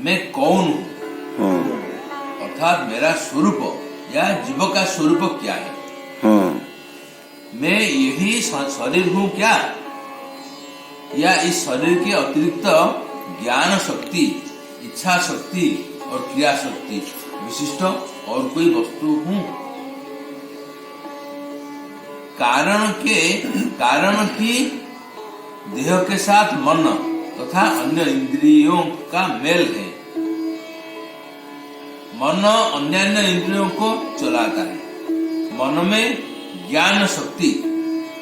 मैं कौन हूँ, अर्थात मेरा स्वरूप या जीव का स्वरूप क्या है। मैं यही शरीर हूँ क्या, या इस शरीर के अतिरिक्त ज्ञान शक्ति, इच्छा शक्ति और क्रिया शक्ति विशिष्ट और कोई वस्तु हूँ। कारण की देह के साथ मन तथा अन्य इंद्रियों का मेल है। मन अन्य इंद्रियों को चलाता है। मन में ज्ञान शक्ति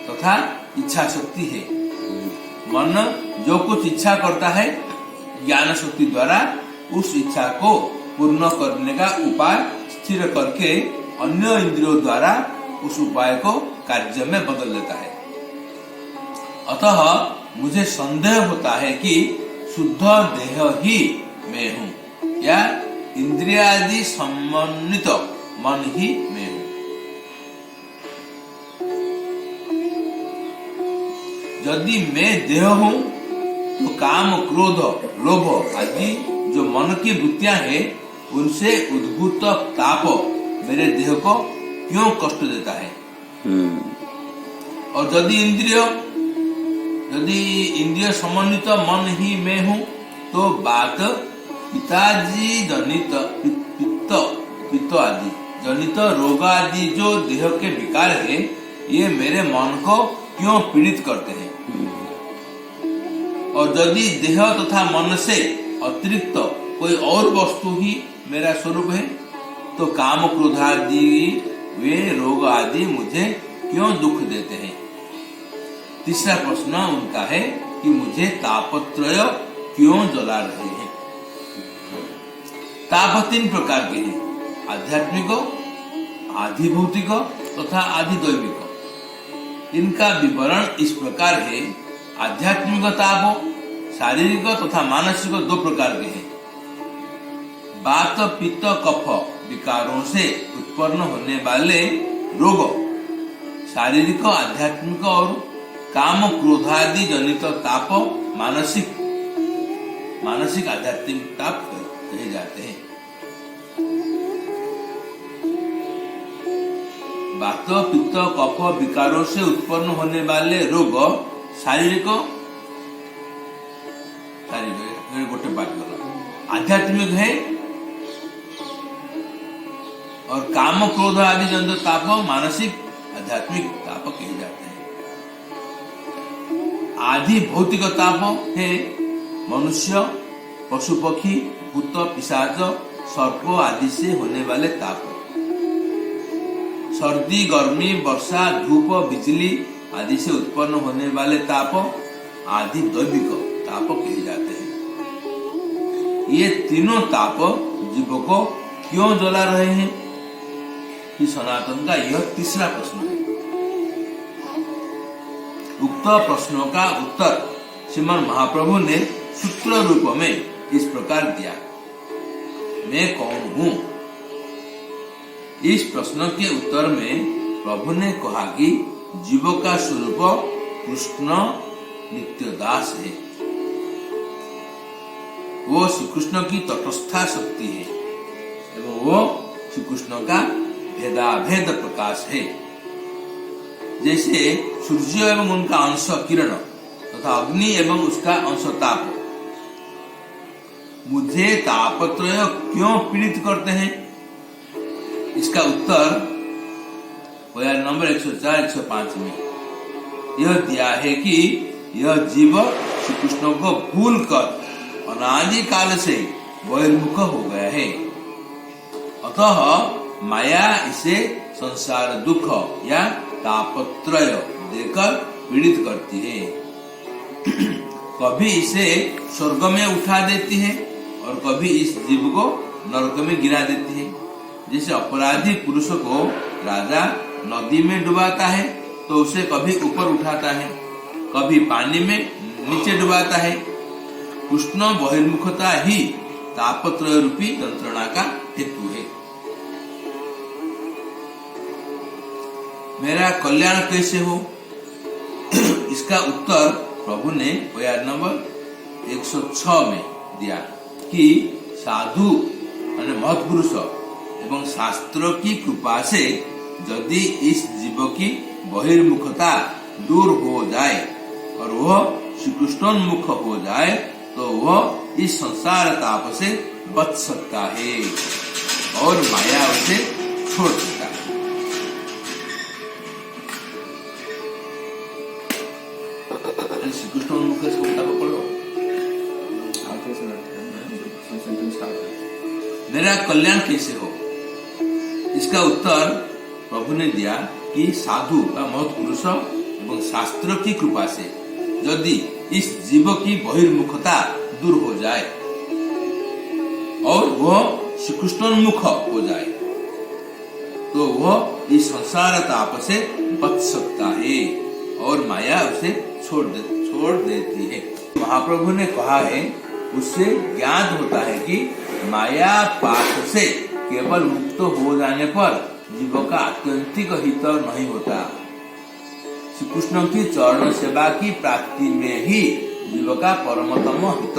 तथा इच्छा शक्ति है। मन जो कुछ इच्छा करता है, ज्ञान शक्ति द्वारा उस इच्छा को पूर्ण करने का उपाय स्थिर करके अन्य इंद्रियों द्वारा उस उपाय को कार्य में बदल देता है। अतः मुझे संदेह होता है कि शुद्ध देह ही मैं हूँ या इंद्रियादि समन्वित मन ही मैं हूँ। यदि मैं देह हूँ तो काम, क्रोध, लोभ आदि जो मन की वृत्तियां हैं, उनसे उद्भूत ताप मेरे देह को क्यों कष्ट देता है। और यदि इंद्रिय समन्वित मन ही मैं हूँ, तो बात पिताजी जनित पित्त आदि जनित रोग आदि जो देह के विकार है, ये मेरे मन को क्यों पीड़ित करते हैं। और यदि देह तथा मन से अतिरिक्त कोई और वस्तु ही मेरा स्वरूप है, तो काम, क्रोध आदि वे रोग आदि मुझे क्यों दुख देते हैं। तीसरा प्रश्न उनका है कि मुझे तापत्रय क्यों जला रहे हैं। ताप 3 प्रकार के हैं, आध्यात्मिक, आधिभौतिक तथा आधिदैविक। इनका विवरण इस प्रकार है। आध्यात्मिक ताप शारीरिक तथा मानसिक 2 प्रकार के हैं। वात, पित्त, कफ विकारों से उत्पन्न होने वाले रोग शारीरिक, आध्यात्मिक और काम, क्रोधादि जनित ताप मानसिक आध्यात्मिक ताप कहे जाते हैं। वात, पित्त, कफ विकारों से उत्पन्न होने वाले रोग शारीरिक गोटे बात गला आध्यात्मिक है, और काम, क्रोध आदि जनित ताप मानसिक आध्यात्मिक ताप कहे जाते हैं। आदि भौतिक ताप है मनुष्य, पशु, पक्षी, भूत, पिशाच, सर्प आदि से होने वाले ताप। सर्दी, गर्मी, वर्षा, धूप, बिजली आदि से उत्पन्न होने वाले ताप आदि दैविक ताप कहे जाते हैं। ये तीनों ताप जीव को क्यों जला रहे हैं, कि सनातन का यह तीसरा प्रश्न है। उक्त प्रश्नों का उत्तर श्रीमद् महाप्रभु ने सूत्र रूप में इस प्रकार दिया। मैं कौन हूँ। इस प्रश्न के उत्तर में प्रभु ने कहा कि जीव का स्वरूप कृष्ण नित्यदास है। वो श्री कृष्ण की तटस्था शक्ति है एवं वो श्री कृष्ण का भेदाभेद प्रकाश है। जैसे सूर्य एवं उनका अंश किरण तथा अग्नि एवं उसका अंश ताप। मुझे तापत्रय क्यों पीड़ित करते हैं, इसका उत्तर नंबर 104-105 में यह दिया है कि यह जीव श्री कृष्ण को भूल कर अनादि काल से बहिर्मुख हो गया है। अतः माया इसे संसार दुख या तापत्रय देकर पीड़ित करती है। कभी इसे स्वर्ग में उठा देती है और कभी इस जीव को नरक में गिरा देती है। जैसे अपराधी पुरुष को राजा नदी में डुबाता है तो उसे कभी ऊपर उठाता है, कभी पानी में नीचे डुबाता है। कृष्ण बहिर्मुखता ही तापत्रय रूपी यंत्रणा का हेतु है। मेरा कल्याण कैसे हो, इसका उत्तर प्रभु ने नंबर 106 में दिया कि साधु माने महत्पुरुष एवं शास्त्रों की कृपा से यदि इस जीव की बहिर्मुखता दूर हो जाए और वह श्रीकृष्णोन्मुख हो जाए तो वह इस संसार ताप से बच सकता है और माया उसे छोड़ सकता है। श्रीकृष्णोन्मुख ताप पढ़ो। मेरा कल्याण कैसे हो? इसका उत्तर प्रभु ने दिया कि साधु व महत्पुरुष एवं शास्त्र की कृपा से यदि इस जीव की बहिर्मुखता दूर हो जाए और वह श्रीकृष्णोन्मुख हो जाए तो वह इस संसार ताप से बच सकता है और माया उसे छोड़ देती है। महाप्रभु ने कहा है उससे ज्ञात होता है कि माया पाश से केवल मुक्त हो जाने पर जीव का आत्यंतिक हित नहीं होता। श्री कृष्ण की चरण सेवा की प्राप्ति में ही जीव का परमतम हित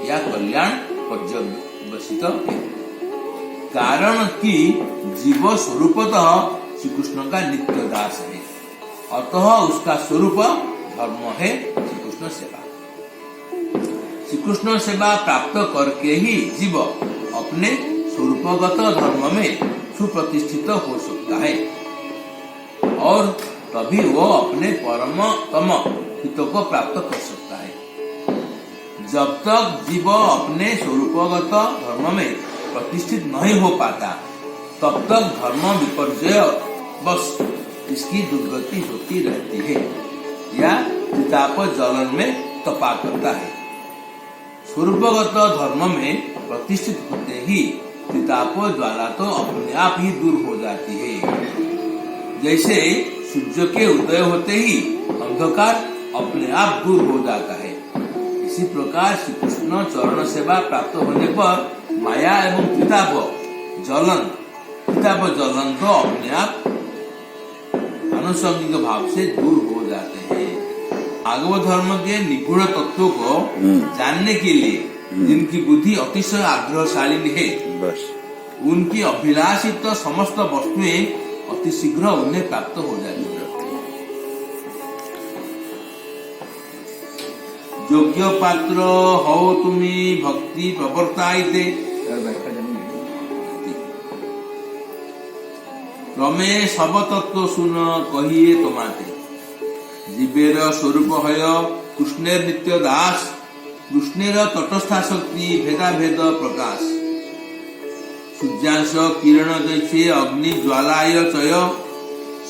या कल्याण पर्यवसित है। कारण कि जीव स्वरूपतः श्री कृष्ण का नित्य दास है, अतः उसका स्वरूप धर्म है श्री कृष्ण सेवा। श्री कृष्ण सेवा प्राप्त करके ही जीव अपने स्वरूपगत धर्म में सुप्रतिष्ठित हो सकता है और तभी वो अपने परमतम हित को प्राप्त कर सकता है। जब तक जीव अपने स्वरूपगत धर्म में प्रतिष्ठित नहीं हो पाता तब तक धर्म विपर्जय बस इसकी दुर्गति होती रहती है या चिताप जलन में तपा करता है। स्वरूपगत धर्म में प्रतिष्ठित होते ही चिताप ज्वाला तो अपने आप ही दूर हो जाती है। जैसे सूर्य के उदय होते ही अंधकार अपने आप दूर हो जाता है, इसी प्रकार श्री कृष्ण चरण सेवा प्राप्त होने पर माया एवं चिताप जलन तो अपने आप आनुषंगिक भाव से दूर हो जाते हैं। भागवत धर्म के निगूढ़ तत्वों को जानने के लिए जिनकी बुद्धि अतिशय आग्रहशाली है बस उनकी अभिलाषित समस्त वस्तुएं अति शीघ्र उन्हें प्राप्त हो जाती है। योग्य पात्र हो तुमी भक्ति प्रवर्ताइते क्रमे सब तत्व सुन कहिए तोमाते जीवेर स्वरूप हय कृष्णेर नित्य दास कृष्णेर तटस्था शक्ति भेदा भेद प्रकाश सूर्यांश किरण जैसे अग्नि ज्वालाय चय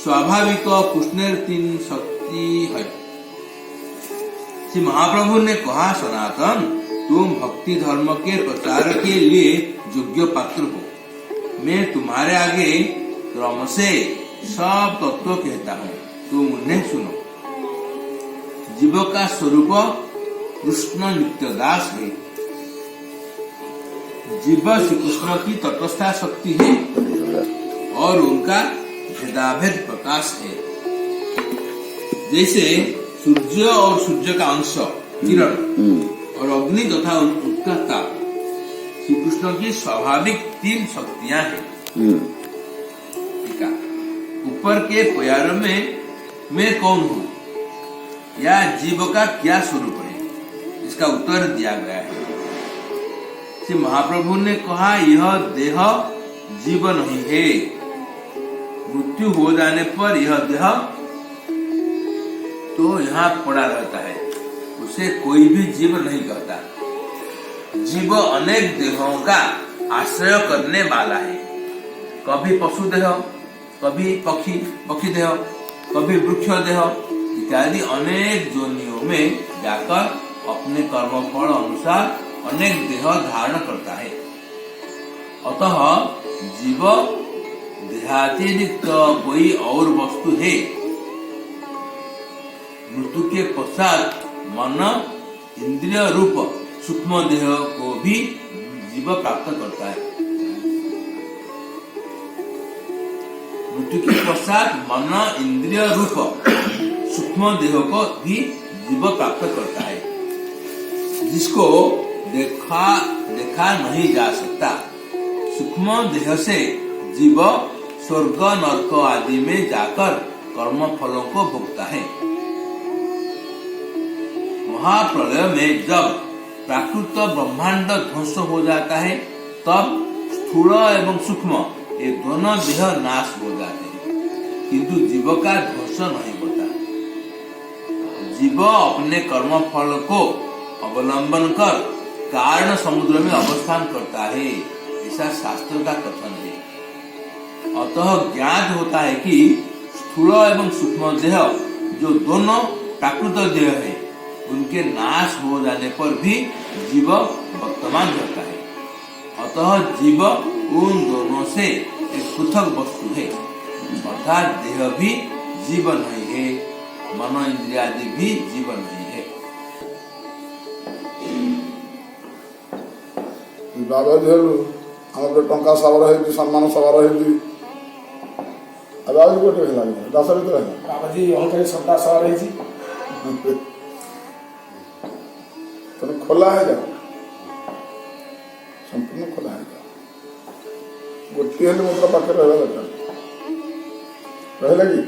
स्वाभाविक कृष्णेर तीन शक्ति है। श्री महाप्रभु ने कहा सनातन तुम भक्ति धर्म के प्रचार के लिए योग्य पात्र हो। मैं तुम्हारे आगे क्रम से सब तत्व कहता हूँ, तुम उन्हें सुनो। जीव का स्वरूप कृष्ण नित्य दास है। जीव श्री कृष्ण की तटस्था शक्ति है और उनका भेदाभेद प्रकाश है। जैसे सूर्य और सूर्य का अंश किरण और अग्नि तथा उसका ताप श्री कृष्ण की स्वाभाविक तीन शक्तियां हैं। ऊपर के प्यार में मैं कौन हूँ या जीव का क्या स्वरूप है, इसका उत्तर दिया गया है। श्री महाप्रभु ने कहा यह देह जीव नहीं है, मृत्यु हो जाने पर यह देह तो यहाँ पड़ा रहता है, उसे कोई भी जीव नहीं कहता। जीव अनेक देहों का आश्रय करने वाला है, कभी पशु देह, कभी पक्षी देह, कभी वृक्ष देह इत्यादि अनेक योनियों में जाकर अपने कर्म फल अनुसार अनेक देह धारण करता है। अतः जीव देहातिरिक्त कोई और वस्तु है। मृत्यु के पश्चात मन इंद्रिय रूप सूक्ष्म देह को भी जीव प्राप्त करता है। मृत्यु के पश्चात मन इंद्रिय रूप सूक्ष्म देह को भी जीव प्राप्त करता है, जिसको देखा नहीं जा सकता। सूक्ष्म देह से जीव स्वर्ग नरक आदि में जाकर कर्म फलों को भोगता है। महाप्रलय में जब प्राकृत ब्रह्मांड ध्वंस हो जाता है तब स्थूल एवं सूक्ष्म ये दोनों देह नाश हो जाते हैं, किंतु जीव का ध्वंस नहीं होता। जीव अपने कर्म फल को अवलंबन कर कारण समुद्र में अवस्थान करता है, ऐसा शास्त्र का कथन है। अतः ज्ञात होता है कि स्थूल एवं सूक्ष्म देह जो दोनों प्राकृत देह है उनके नाश हो जाने पर भी जीव वर्तमान रहता है। अतः जीव उन दोनों से एक पृथक वस्तु है, अर्थात देह भी जीव नहीं है, मन इंद्रिय आदि भी जीव नहीं है। बाबा देहलु आम टंका सबर है सम्मान सबर है अब गोटे दस भर बाबाजी अहंकारी सबटा सवार है तेना खोला है जाओ संपूर्ण खोला है जाओ गोटे मुद्रा पाखे रहा दरकार रहा कि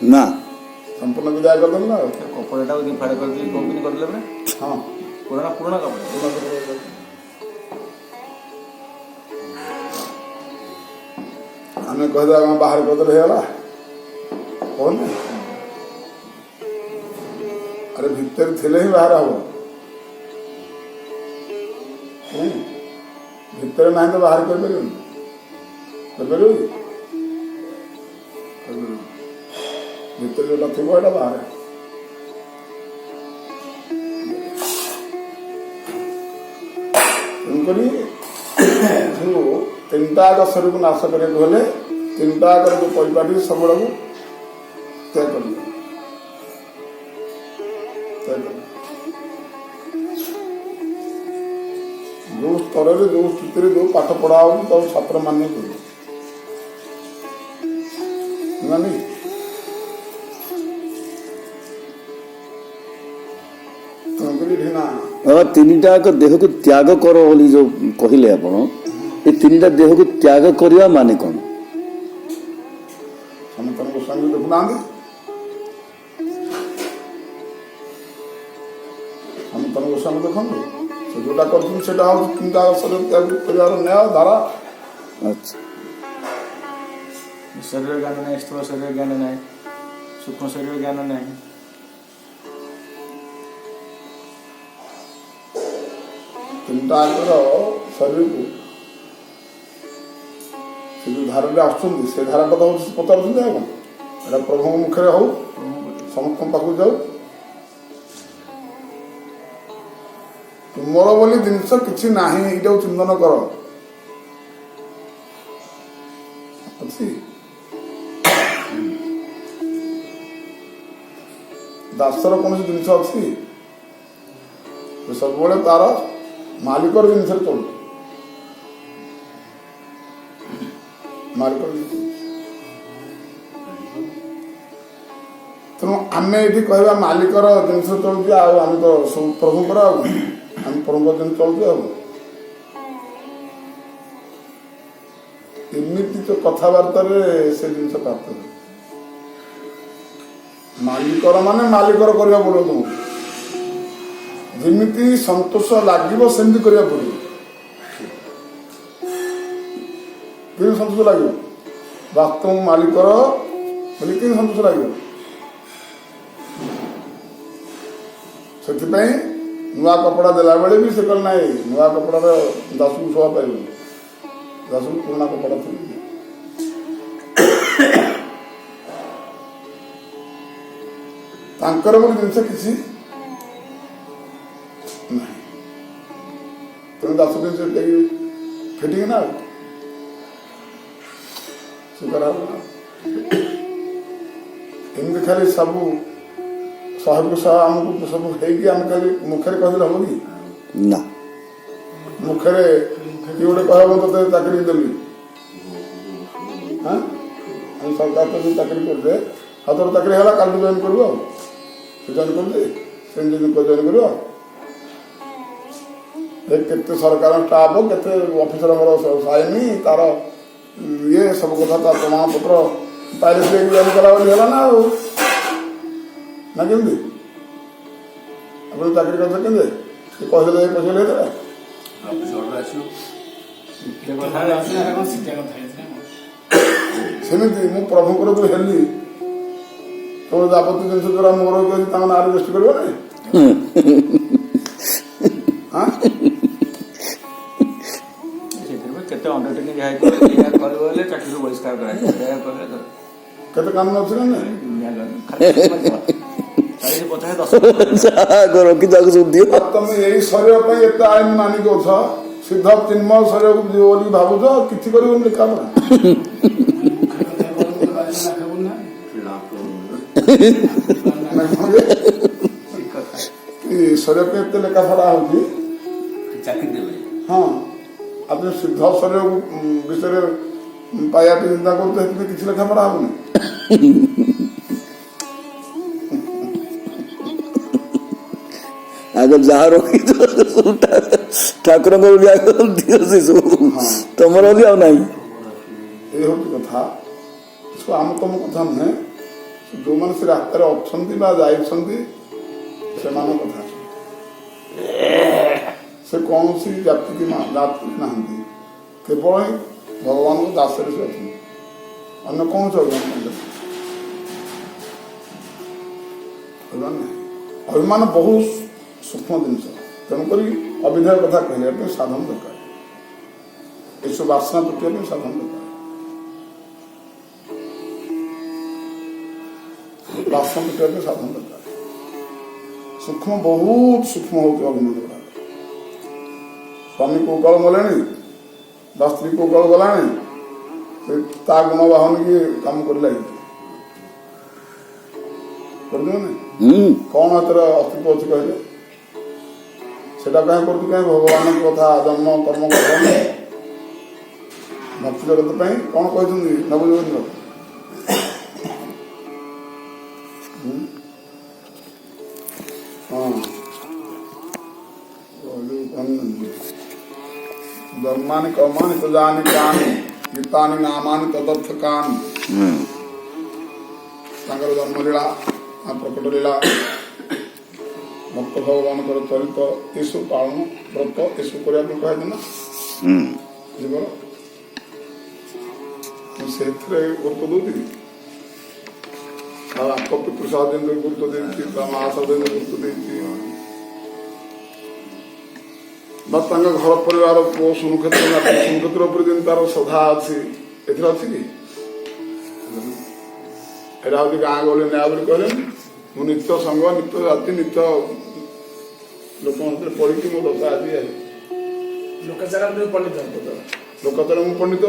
ना संपूर्ण विदाय कर ना कपड़ा फाड़ कर कंपनी कर हाँ पुराना पुराना कपड़ा आम कहीदे बाहर करदे होगा कौन अरे भितर थिले ही बाहर हम भितर ना तो बाहर कर भितर जो थी बाहर तीन टाक शरीर को नाश करने हेले तीन टाक जो परिपाटी सब को त्याग कर जो स्तर जो स्थिति जो पाठ पढ़ा हो छात्र मान्य तीन टाक देह को त्याग कर जो कहले आपण ये तीन देह को त्याग करवा माने कौन सनातन गोस्वामी देखुना सनातन गोस्वामी देखते से जोटा कर चिंता शरीर त्याग कर न्याय धारा अच्छा शरीर ज्ञान नहीं स्थूल शरीर ज्ञान नहीं सूक्ष्म शरीर ज्ञान नहीं तीन टाक शरीर को जो धारा आसुँच से धारा कथा पचार प्रभु मुखे हो समस्त पाक जाऊ तुमर बोली जिनस कि ना ये चिंतन कर अच्छी दासर कौन जिनस अच्छी सब तार मालिकर जिनस चलु तेणु आम ये कह मालिकर जिनस चलुचे आम तो सब प्रभुकर आम प्रभु जिन चलुचे एमती जो कथबार्ता से जिन प्राप्त है मालिकर माने मालिकर करने पड़ो तुमको जमी संतोष लगे सेमती करने पड़ो कि सन्तोष लगे वास्तव मालिकर बोले कि सन्तोष लगे से नुआ कपड़ा देला बेले भी से कल ना नुआ कपड़ा दास को शोभा पाइब दास को पुराना कपड़ा थी तांकर बोली जिनस किसी ना तेणु दास जिन फिटिंग ना एमती खाली सब शहे शह आमको सब खाली मुखे कहले हम कि ना मुखे किए गोटे कह तो चाकरी देवी हाँ सरकार तो चाकरी करदे हाथ चाकरी है कल जॉइन कर जॉइन कर जॉइन कर केते सरकार स्टाफ केते ऑफिसर साइनी तार ये सब कथा तार प्रमाण पत्र पाइले से एग्जाम करा बोली होला ना हो ना केमती अपन चाकरी कर सकेंगे कि कहले दे पैसा ले दे ଅଫିସ ଅର୍ଡର ଆସିବ ସେମିତି ମୁଁ ପ୍ରଭୁଙ୍କର ଯୋଉ ହେଲି ତୋର ଯାବତୀୟ ଜିନିଷ ଦ୍ୱାରା ମୋର କହିଛି ତାଙ୍କ ନାଁରେ ରେଜିଷ୍ଟ କରିବ ନାଇଁ ସେଥିରେ କେତେ ଅଣ୍ଡରଟେକିଂ ଏହା କରିବ ହେଲେ ଚାକିରିରୁ ବହିଷ୍କାର କରାଯିବ ଏହା କଲେ ତ କେତେ କାନୁନ ଅଛି ନା ନାଇଁ ଚାଳିଶ ପଚାଶ 10 ଯାହା ରଖି ତାକୁ ସବୁ ଦିଅ ଆଉ ତମେ ଏଇ ଶରୀର ପାଇଁ ଏତେ ଆଇନ ମାନିକି ଅଛ ସିଦ୍ଧ ଚିନ୍ମୟ ଶରୀରକୁ ଯିବ ବୋଲି ଭାବୁଛ କିଛି କରିବନି ଲେଖାପଢା ଶରୀର ପାଇଁ ଏତେ ଲେଖାପଢା ହଉଛି ଚାକିରି ଦେବେ ହଁ ଆପଣ ସିଦ୍ଧ ଶରୀର ବିଷୟରେ ପାଇବା ପାଇଁ ଚିନ୍ତା କରୁଛ ସେଥିପାଇଁ କିଛି ଲେଖାପଢା ହବନି ଆଗ ଯାହା ରଖିଛ ଠାକୁରଙ୍କ ବୋଲି ଆଗ ଦିଅ ସେ ସବୁ ତମର ବୋଲି ଆଉ ନାହିଁ এই হচ্ছে কথা ଆମ ତମ କଥା ନୁହେଁ ଯୋଉମାନେ ସେ ରାସ୍ତାରେ ଅଛନ୍ତି ବା ଯାଇଛନ୍ତି ସେମାନଙ୍କ କଥା ସେ କୌଣସି ଜାତି ନାହାନ୍ତି କେବଳ ହିଁ ଭଗବାନଙ୍କ ଦାସରେ ସେ ଅଛନ୍ତି ଅନ୍ୟ କୌଣସି ଅଭିମାନ ନାହିଁ ଅଭିମାନ ବହୁ ସୂକ୍ଷ୍ମ ଜିନିଷ ତେଣୁକରି ଅଭିନୟ କଥା କହିବା ପାଇଁ ସାଧନ ଦରକାର ଏସବୁ ବାସନା ତୁଟିବା ପାଇଁ ସାଧନ ଦରକାର ବାସନା ତୁଟିବା ପାଇଁ ସାଧନ ଦରକାର ସୂକ୍ଷ୍ମ ବହୁତ ସୂକ୍ଷ୍ମ ହଉଛି ଅଭିନୟ ଗୁଡାକ ସ୍ୱାମୀ କୋଉ କାଳ ଗଲେଣି ବା ସ୍ତ୍ରୀ କୋଉ କାଳ ଗଲାଣି ତା ଗୁଣ ବାହନ କି କାମ କରି ଲାଗିଛି କଣ ଏଥିରେ ଅସ୍ତିତ୍ୱ ଅଛି କହିଲେ ସେଟା କାହିଁ କରୁଛୁ କାହିଁ ଭଗବାନଙ୍କ କଥା ଜନ୍ମ କର୍ମ କରନି ଭକ୍ତି ଜଗତ ପାଇଁ କଣ କହିଛନ୍ତି ନବଯୋଗେନ୍ଦ୍ର धर्मानि कर्माणि तजानि कानि गीतानि नामानि तदर्थ कानि ତାଙ୍କର ଜନ୍ମଲୀଳା ପ୍ରକଟ ଲୀଳା ଭକ୍ତ ଭଗବାନଙ୍କର ଚରିତ ଏସବୁ ପାଳନ ବ୍ରତ ଏସବୁ କରିବା ପାଇଁ କୁହାଯାଏ ନା ଜୀବନ ସେଥିରେ ଗୁରୁତ୍ୱ ଦଉଛି ଆଉ ଆଙ୍କ ପିତୃ ସାହାଯ୍ୟ ଗୁରୁତ୍ୱ ଦେଇଛି ତା ମା ସାହାଯ୍ୟ ଗୁରୁତ୍ୱ ଦେଇଛି ବା ତାଙ୍କ ଘର ପରିବାର ପୁଅ ସୁନକ୍ଷେତ୍ର ଉପରେ ଯେମିତି ତାର ଶ୍ରଦ୍ଧା ଅଛି ଏଥିରେ ଅଛି କି ଏଇଟା ହଉଛି ଗାଁ ଗହଳି ନ୍ୟାୟ ବୋଲି କହିଲେ ମୁଁ ନିତ୍ୟ ସଂଘ ନିତ୍ୟ ଜାତି ନିତ୍ୟ ଲୋକଙ୍କ ଭିତରେ ପଢିକି ମୋ ଦଶା ଆଜି ଲୋକାଚାର ମୁଁ ପଣ୍ଡିତ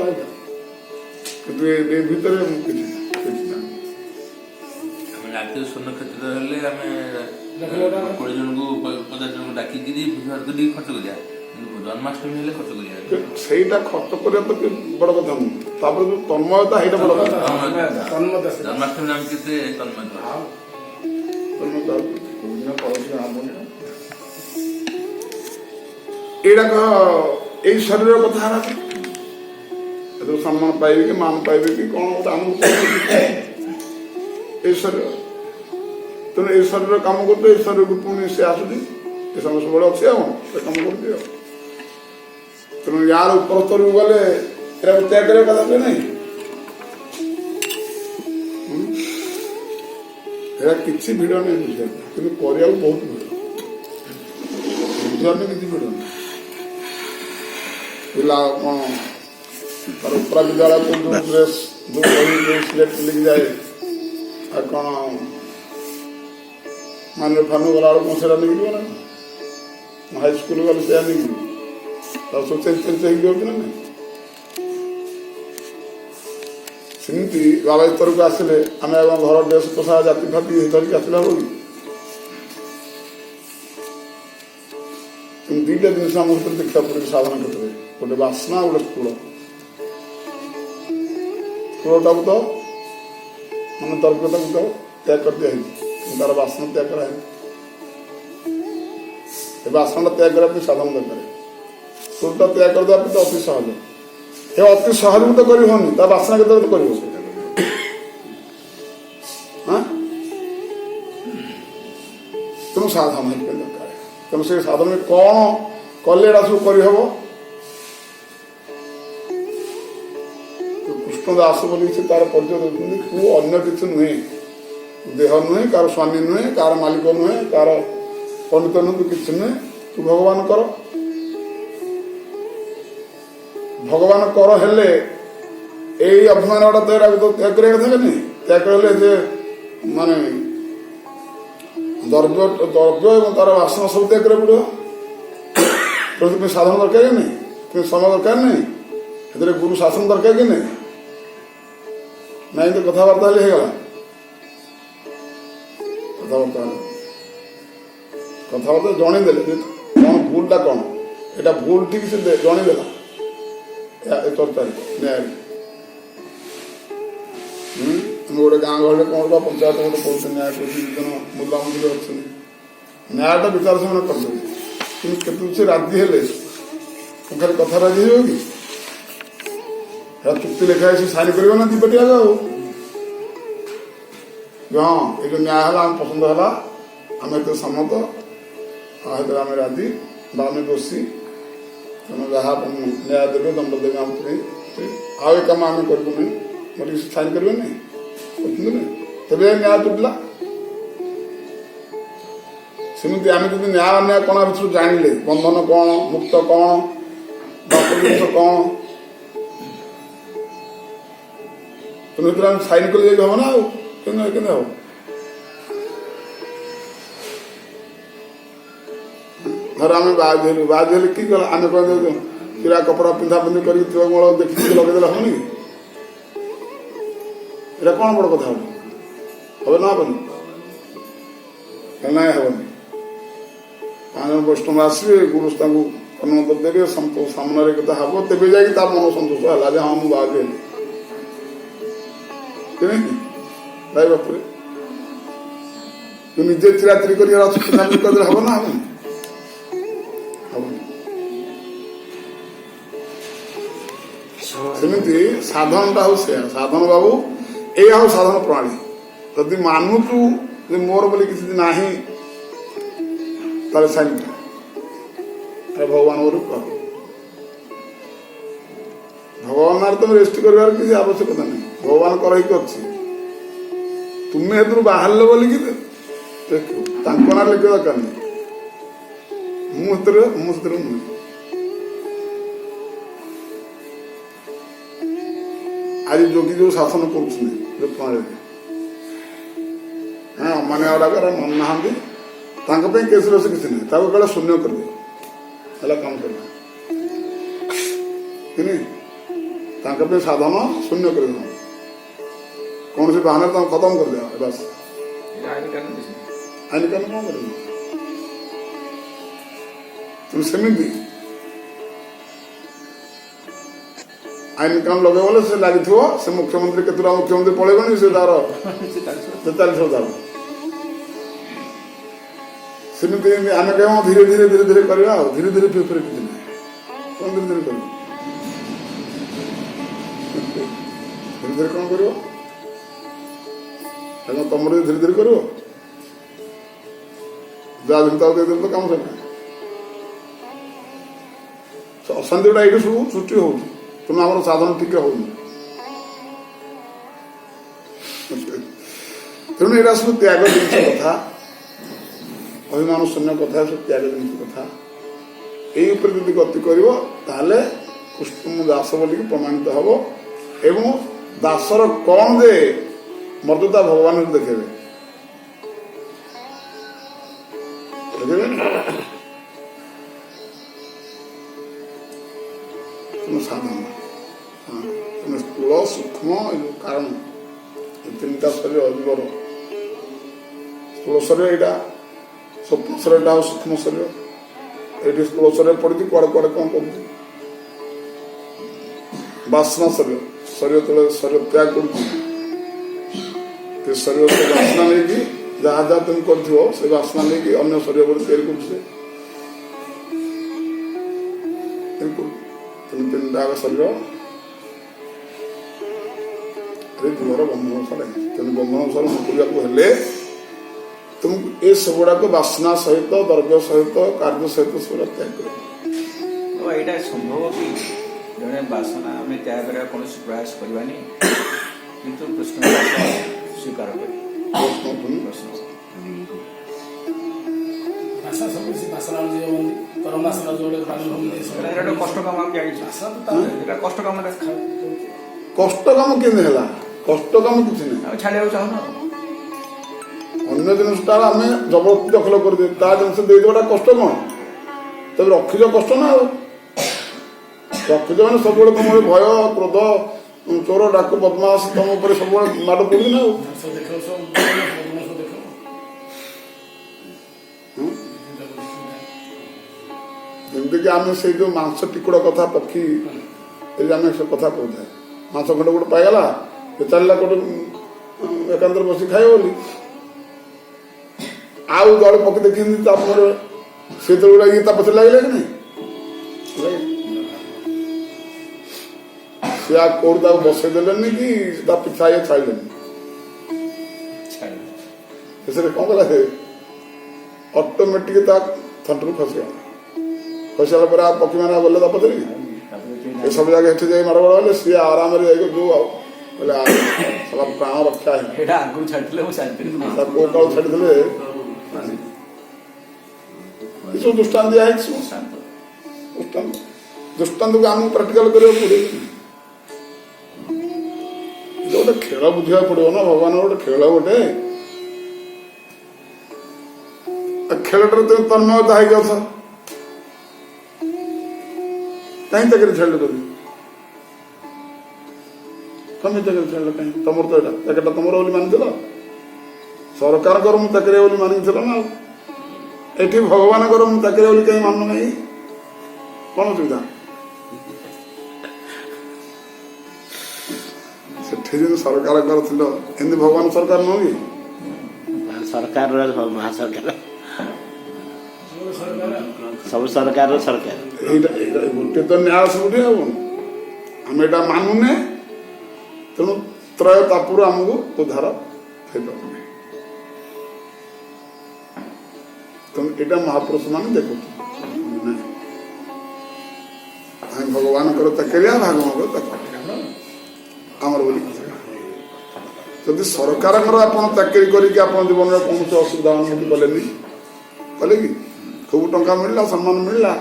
କିନ୍ତୁ ଏ ଭିତରେ ମୁଁ କିଛି ଜାଣିନି ଆମେ ଜାତୀୟ ସ୍ୱର୍ଣ୍ଣ କ୍ଷେତ୍ର ହେଲେ ଆମେ 20 ଜଣଙ୍କୁ 50 ଜଣଙ୍କୁ ଡାକିକିରି ବୁଝାର କରି ଖର୍ଚ୍ଚ କରିବା କିନ୍ତୁ ଜନ୍ମାଷ୍ଟମୀ ହେଲେ ଖର୍ଚ୍ଚ କରିବା ସେଇଟା ଖର୍ଚ୍ଚ କରିବା ତ ବଡ କଥା ନୁହଁ ତାପରେ ଯୋଉ ତନ୍ମୟତା ସେଇଟା ବଡ କଥା ଜନ୍ମାଷ୍ଟମୀ ଆମେ କେତେ ତନ୍ମୟତା ଏଇଟାକ ଏଇ ଶରୀର କଥା ହେଲା ଏଥିରୁ ସମ୍ମାନ ପାଇବେ କି ମାନ ପାଇବେ କି କଣ ଗୋଟେ ଆମକୁ ଏଇ ଶରୀର ତେଣୁ ଏଇ ଶରୀର କାମ କରୁଛି ଏଇ ଶରୀରକୁ ପୁଣି ସେ ଆସୁଛି ଏ ସମୟ ସବୁବେଳେ ଅଛି ଆଉ ସେ କାମ କରୁଛି ଆଉ ତେଣୁ ୟାର ଉପର ସ୍ତରକୁ ଗଲେ ଏଟାକୁ ତ୍ୟାଗ କରିବା କଥା ହୁଏ ନାହିଁ ଏଟା କିଛି ଭିଡ଼ ନାହିଁ ବୁଝିବା କିନ୍ତୁ କରିବାକୁ ବହୁତ ଭିଡ଼ ବୁଝିବା ପାଇଁ କିଛି ଭିଡ଼ ନାହିଁ ପିଲା କଣ ତାର ଉପରା ବିଦ୍ୟାଳୟକୁ ଯୋଉ ଡ୍ରେସ ଯୋଉ ବହି ଯୋଉ ସିଲେକ୍ଟ ଲିଖି ଯାଏ ଆଉ କଣ ମାନେ ଫାନୁ ଗଲା ବେଳକୁ ସେଟା ନେଇଯିବ ନା ହାଇସ୍କୁଲ ଗଲେ ସେୟା ନେଇଯିବ ତାର ସବୁ ଚେଞ୍ଜ ହେଇଯାଉଛି ନା ନାହିଁ ସେମିତି ବାବା ସ୍ତରକୁ ଆସିଲେ ଆମେ ଏବଂ ଘର ଡ୍ରେସ ପୋଷା ଜାତି ଫାତି ଧରିକି ଆସିଲା ହବ କି ଦିଟା ଜିନିଷ ଆମ ଭିତରେ ଦେଖିବାକୁ ପଡିବ ସାଧନ କ୍ଷେତ୍ରରେ ଗୋଟେ ବାସ୍ନା ଗୋଟେ ସ୍ଥୂଳ ସ୍ଥୂଳଟାକୁ ତ ମାନେ ଦ୍ରବ୍ୟଟାକୁ ତ ତ୍ୟାଗ କରିଦିଆହେଇଛି କିନ୍ତୁ ତାର ବାସ୍ନା ତ୍ୟାଗ କରାହେଇଛି ଏ ବାସ୍ନାଟା ତ୍ୟାଗ କରିବା ପାଇଁ ସାଧନ ଦରକାର ଚୁଲିଟା ତିଆରି କରିଦେବା ପାଇଁ ତ ଅତି ସହଜ। ଏ ଅତି ସହଜରେ ତ କରି ହଉନି, ତା ବାସ୍ନା କେତେବେଳେ କରିବ? ତେଣୁ ସାଧନ ହେଇଥିବା ଦରକାର। ତେଣୁ ସେ ସାଧନରେ କ'ଣ କଲେ ଏଟା ସବୁ କରିହବ? କୃଷ୍ଣ ଦାସ ବୋଲି ସେ ତାର ପରିଚୟ ଦେଉଛନ୍ତି, ତୁ ଅନ୍ୟ କିଛି ନୁହେଁ, ଦେହ ନୁହେଁ, କାହାର ସ୍ୱାମୀ ନୁହେଁ, କାହାର ମାଲିକ ନୁହେଁ, କାହାର ପଣ୍ଡିତ ନୁହେଁ, ତୁ କିଛି ନୁହେଁ, ତୁ ଭଗବାନ କର। ଭଗବାନ କର ହେଲେ ଏଇ ଅଭିମାନ ଗୁଡ଼ା ତ୍ୟାଗ କରିବା କଥା କି ନାହିଁ? ତ୍ୟାଗ କଲେ ଯେ ମାନେ ଦ୍ରବ୍ୟ ଏବଂ ତାର ବାସନା ସବୁ ତ୍ୟାଗ କରିବାକୁ ପଡ଼ିବ। ତେଣୁ ସାଧନ ଦରକାର କି ନାହିଁ? କିନ୍ତୁ ସମୟ ଦରକାର ନାହିଁ? ସେଥିରେ ଗୁରୁ ଶାସନ ଦରକାର କି ନାହିଁ? ନାଇଁ ତ କଥାବାର୍ତ୍ତା ହେଲେ ହେଇଗଲା। କଥାବାର୍ତ୍ତା ଜଣେଇଦେଲେ ଯେ କ'ଣ ଭୁଲଟା କ'ଣ, ଏଇଟା ଭୁଲ ଠିକ ସେ ଜଣେଇଦେଲା ଏ ଚର୍ଚ୍ଚାରେ ନ୍ୟାୟରେ। ଆମେ ଗୋଟେ ଗାଁ ଗହଳିରେ କ'ଣ ବା ପଞ୍ଚାୟତ ଗୋଟେ କରୁଛନ୍ତି, ନ୍ୟାୟ କରୁଛନ୍ତି, ଜଣ ମୁଲା ମନ୍ତ୍ରୀ ଅଛନ୍ତି, ନ୍ୟାୟଟା ବିଚାର ସେମାନେ କରିଦେବେ। କିନ୍ତୁ କେତେ ସେ ରାଜି ହେଲେ ଖାଲି କଥା ରାଜି ହେଇଯିବ କି? ଚୁକ୍ତି ଲେଖା ହେଇଛି ସାଇନ୍ କରିବ ନା ଦିପଟି ଆଗ ଆଉ ହଁ ଏଇ ଯେଉଁ ନ୍ୟାୟ ହେଲା, ଆମ ପସନ୍ଦ ହେଲା, ଆମେ ଏତେ ସମ୍ମତ, ସେଥିରେ ଆମେ ରାଜି ବା ଆମେ ଦୋଷୀ, ତେଣୁ ଯାହା ନ୍ୟାୟ ଦେବେ ଦଣ୍ଡ ଦେବେ ଆମ ପାଇଁ, ଆଉ ଏ କାମ ଆମେ କରିବୁ ନାହିଁ, ମୋତେ କିଛି ସାଇନ୍ କରିବେନି, କରୁଛନ୍ତି ନା? ତେବେ ନ୍ୟାୟ ତୁଟିଲା। ସେମିତି ଆମେ ଯଦି ନ୍ୟାୟ ଅନ୍ୟାୟ କ'ଣ ଭିତରୁ ଜାଣିଲେ, ବନ୍ଧନ କ'ଣ, ମୁକ୍ତ କ'ଣ, ବାପ ଜିନିଷ କ'ଣ, ତେଣୁ ସେଥିରେ ଆମେ ସାଇନ୍ କଲେ ଯାଇକି ହବ ନା ଆଉ କେମିତି ହବ? ଧର ଆମେ ବାହାଜ ହେଲେ କି କଲା, ଆମେ କହିଦେଉଛୁ ଚିରା କପଡ଼ା ପିନ୍ଧା ପିନ୍ଧି କରିକି ତିଳମୂଳ ଦେଖିକି ଲଗେଇଦେଲେ ହବନି କି? ଏଇଟା କ'ଣ ବଡ଼ କଥା ହବ? হবে ନା ହବନି? ନାଇଁ ହବନି। 5 ଜଣ ବୈଷ୍ଣବ ଆସିବେ, ଗୁରୁ ତାଙ୍କୁ ଅନୁମୋଦନ ଦେବେ, ସାମ୍ନାରେ କଥା ହବ, ତେବେ ଯାଇକି ତା ମନ ସନ୍ତୋଷ ହେଲା ଯେ ହଁ ମୁଁ ବାହାଜ ହେଲି। କେମିତି ଭାଇ ବାପୁରେ ତୁ ନିଜେ ଚିରାଚିରି କରି କରିଦେଲେ ହବ ନା ହବନି? ହବନି। ସେମିତି ସାଧନଟା ହଉ ସେୟା, ସାଧନ ବାବୁ ଏଇଆ ହଉ ସାଧନ ପ୍ରଣାଳୀ। ଯଦି ମାନୁଛୁ ଯେ ମୋର ବୋଲି କିଛି ନାହିଁ, ତାହେଲେ ସାଇନ୍ ଭଗବାନ ବୋଲି କହ। ଭଗବାନ ନାଁରେ ତମେ ରେଜିଷ୍ଟ୍ରି କରିବାର କିଛି ଆବଶ୍ୟକତା ନାହିଁ, ଭଗବାନ କରାଇକି ଅଛି। ତୁମେ ସେଥିରୁ ବାହାରିଲ ବୋଲିକି ତାଙ୍କ ନାଁରେ ଲେଖିବା ଦରକାର ନାହିଁ। ମୁଁ ସେଥିରେ ନୁହେଁ। ଆଜି ଯୋଗୀ ଯୋଉ ଶାସନ କରୁଛନ୍ତି ଯୋଉ ପ୍ରଣାଳୀରେ, ଅମାନିଆ ଗୁଡ଼ାକ ମାନୁନାହାନ୍ତି, ତାଙ୍କ ପାଇଁ କେସ୍ ରସ କିଛି ନାହିଁ, ତାକୁ କାଳେ ଶୂନ୍ୟ କରିଦିଅ ହେଲା କାମ କରିବା କି ତାଙ୍କ ପାଇଁ ସାଧନ ଶୂନ୍ୟ କରିଦେବ, କୌଣସି ବାହାନାରେ ତାଙ୍କୁ ଖତମ କରିଦେବ। ବାସ୍ ଆଇନ କାମ କ'ଣ କରିବ? ତେଣୁ ସେମିତି ଆଇନ କାମ ଲଗେଇବ ବୋଲେ ସେ ଲାଗିଥିବ, ସେ ମୁଖ୍ୟମନ୍ତ୍ରୀ କେତେଟା ମୁଖ୍ୟମନ୍ତ୍ରୀ ପଳେଇବନି, ସେ ତାର 43,000। ସେମିତି ଆମେ କହିବା ଧୀରେ ଧୀରେ କରିବା, ଆଉ ଧୀରେ ଧୀରେ ଫିରେ କିଛି ନାହିଁ, କ'ଣ ଧୀରେ ଧୀରେ କରିବ? ଧୀରେ ଧୀରେ କ'ଣ କରିବ? ତମର ଧୀରେ ଧୀରେ କରିବ, ଯାହା ଯେମିତି ଆଉ ଦେଇଦେଲେ ତ କାମ ସରିଲା। ଅଶାନ୍ତି ଗୁଡ଼ା ଏଇଠି ସବୁ ସୃଷ୍ଟି ହଉଛି, ତେଣୁ ଆମର ସାଧନ ଟିକେ ହଉନି। ତେଣୁ ଏଇଟା ସବୁ ତ୍ୟାଗ ଜିନିଷ କଥା, ଅଭିମାନ ଶୂନ୍ୟ କଥା, ସବୁ ତ୍ୟାଗ ଜିନିଷ କଥା। ଏଇ ଉପରେ ଯଦି ଗତି କରିବ ତାହେଲେ କୃଷ୍ଣ ଦାସ ବୋଲିକି ପ୍ରମାଣିତ ହବ, ଏବଂ ଦାସର କ'ଣ ଯେ ମର୍ଯ୍ୟାଦା ଭଗବାନ ଦେଖେଇବେ। ସାଧନ ସ୍ଥୂଳ ସୂକ୍ଷ୍ମ ଏ ଯୋଉ କାରଣ, ଏ 3ଟା ଶରୀର ଜୀବର, ସ୍ଥୂଳ ଶରୀର ଏଇଟା, ସ୍ୱପ୍ନ ଶରୀରଟା ଆଉ ସୂକ୍ଷ୍ମ ଶରୀର। ଏଇଠି ସ୍ଥୂଳ ଶରୀର ପଡିଛି, କୁଆଡେ କୁଆଡେ କ'ଣ କରୁଛି। ବାସନା ଶରୀର, ଶରୀର ତଳେ ଶରୀର ତ୍ୟାଗ କରୁଛି, ସେ ଶରୀର ବାସନା ନେଇକି ଯାହା ଯାହା ତୁମେ କରିଥିବ ସେ ବାସନା ନେଇକି ଅନ୍ୟ ଶରୀର ଉପରେ ତିଆରି କରୁଛି। ଆଗ ଶରୀର ଜୀବର ବନ୍ଧନସାର ତେଣୁ ବନ୍ଧନସାର ମୁକୁଳିବାକୁ ହେଲେ ତୁମକୁ ଏ ସବୁଗୁଡାକ ବାସନା ସହିତ ଦ୍ରବ୍ୟ ସହିତ କାର୍ଯ୍ୟ ସହିତ ସେଗୁଡା ତ୍ୟାଗ କରିବ। ଏଇଟା ସମ୍ଭବ କି ଜଣେ ବାସନା ଆମେ ତ୍ୟାଗ କରିବା କୌଣସି ପ୍ରୟାସ କରିବାନି କିନ୍ତୁ କୃଷ୍ଣ ସ୍ୱୀକାର କରି ପ୍ରଶ୍ନ ଭାଷା ସବୁ କିଛି ବାସନା ଯିବ ପରମ ବାସନା ଯୋଉଟା ପାଣି ଭୂମି ଏଇଟା ଗୋଟେ କଷ୍ଟ କାମ ଆମେ ଜାଣିଛୁ ଏଇଟା କଷ୍ଟ କାମଟା କଷ୍ଟ କାମ କେମିତି ହେଲା? କଷ୍ଟ କାମ କିଛି ନାହିଁ। ଆମେ ଛାଡ଼ିବାକୁ ଚାହୁଁନୁ ଅନ୍ୟ ଜିନିଷଟା ଆମେ ଜବରଦସ୍ତି ଦଖଲ କରିଦେବେ ତା ଜିନିଷ ଦେଇଦେବାଟା କଷ୍ଟ କଣ? ତେବେ ରଖିଛ କଷ୍ଟ ନା ଆଉ ରଖିଛ ମାନେ ସବୁବେଳେ ତମର ଭୟ କ୍ରୋଧ ଚୋର ଡାକୁ ବଦମାସ ତମ ଉପରେ ସବୁବେଳେ ମାଡ଼ ପଡୁଛି ନା ଆଉ। ଦେଖ ସବୁ ଦେଖ ଯେମିତିକି ଆମେ ସେଇ ଯୋଉ ମାଂସ ଟିକୁଡ଼ କଥା ପକ୍ଷୀ ଏଇ ଆମେ ସେ କଥା କହୁଥାଏ ମାଂସ ଖଣ୍ଡେ ଗୋଟେ ପାଇଗଲା ଚାଲିଲା ଗୋଟେ ଏକାନ୍ତରେ ବସି ଖାଇବ ବୋଲି ଆଉ ଜଣେ ପକ୍ଷୀ ଦେଖିଛନ୍ତି ତାପରେ ସେ ତଳେ ଇଏ ତା ପଛରେ ଲାଗିଲା କି ନାହିଁ? ସେ ଆଉ କୋଉଠି ତାକୁ ବସେଇ ଦେଲେନି କି ତା ପିଛା ଇଏ ଛାଡ଼ିଲେନି ଶେଷରେ କଣ କଲା ସେ ଅଟୋମେଟିକ ତା ଥଣ୍ଟରୁ ଖସିଗଲା ଖସିଗଲା ପରେ ଆଉ ପକ୍ଷୀମାନେ ଆଉ ଗଲେ ତା ପଛରେ ଏ ସବୁ ଜାଗା ଏଠି ଯାଇ ମାଡ଼ ଗୋଳ ହେଲେ ସିଏ ଆରାମରେ ଯାଇକି ଯୋଉ ଆଉ ବୋଲେ ପ୍ରାଣ ରକ୍ଷା ହେଲା ଏଇଟା ଆଗରୁ ଛାଡ଼ିଥିଲେ ମୁଁ ଜାଣିଥିଲି ତା କୋଉ କାଳ ଛାଡ଼ିଦେଲେ ଏସବୁ ଦୃଷ୍ଟାନ୍ତ ଦିଆ ହେଇଛି ଦୃଷ୍ଟାନ୍ତକୁ ଆମକୁ ପ୍ରାକ୍ଟିକାଲ କରିବାକୁ ପଡିବ ଗୋଟେ ଖେଳ ବୁଝିବାକୁ ପଡିବ ନା ଭଗବାନ ଗୋଟେ ଖେଳ ଗୋଟେ ଖେଳଟାରେ ତମେ ତନ୍ମୟତା ହେଇକି ଅଛ କାହିଁ ଚାକିରି ଛାଡ଼ିଲ ତମେ କମି ଚାକିରି ଛାଡ଼ିଲ କାହିଁ ତମର ତ ଏଇଟା ଚାକିରିଟା ତମର ବୋଲି ମାନିଥିଲ ସରକାରଙ୍କର ମୁଁ ଚାକିରି ବୋଲି ମାନିଥିଲ ନା ଆଉ ଏଠି ଭଗବାନଙ୍କର ମୁଁ ଚାକିରି ବୋଲି କାହିଁ ମାନୁ ନାହିଁ କଣ ଅସୁବିଧା? ସେଠି ଯଦି ସରକାରଙ୍କର ଥିଲ ଏମିତି ଭଗବାନ ସରକାର ନୁହଁ କି ସରକାର ମହାସରକାର ସବୁ ସରକାର ସରକାର ଏଇଟା ଏଇଟା ଗୋଟେ ତ ନ୍ୟାୟ ସବୁଠି ଆଉ ଆମେ ଏଇଟା ମାନୁନେ ତେଣୁ ତ୍ରୟ ତାପରୁ ଆମକୁ ଉଦ୍ଧାର ହେଇପାରୁନି ତେଣୁ ଏଇଟା ମହାପୁରୁଷ ମାନେ ଦେଖୁଛୁ ଆମେ ଭଗବାନଙ୍କର ଚାକିରିଆ ଭାଗବତଙ୍କର ଚାକିରିଆ ଆମର ବୋଲି ଯଦି ସରକାରଙ୍କର ଆପଣ ଚାକିରି କରିକି ଆପଣ ଜୀବନରେ କୌଣସି ଅସୁବିଧା ଅନୁଭୂତି କଲେନି କଲେ କି ଖୁବ ଟଙ୍କା ମିଳିଲା ସମ୍ମାନ ମିଳିଲା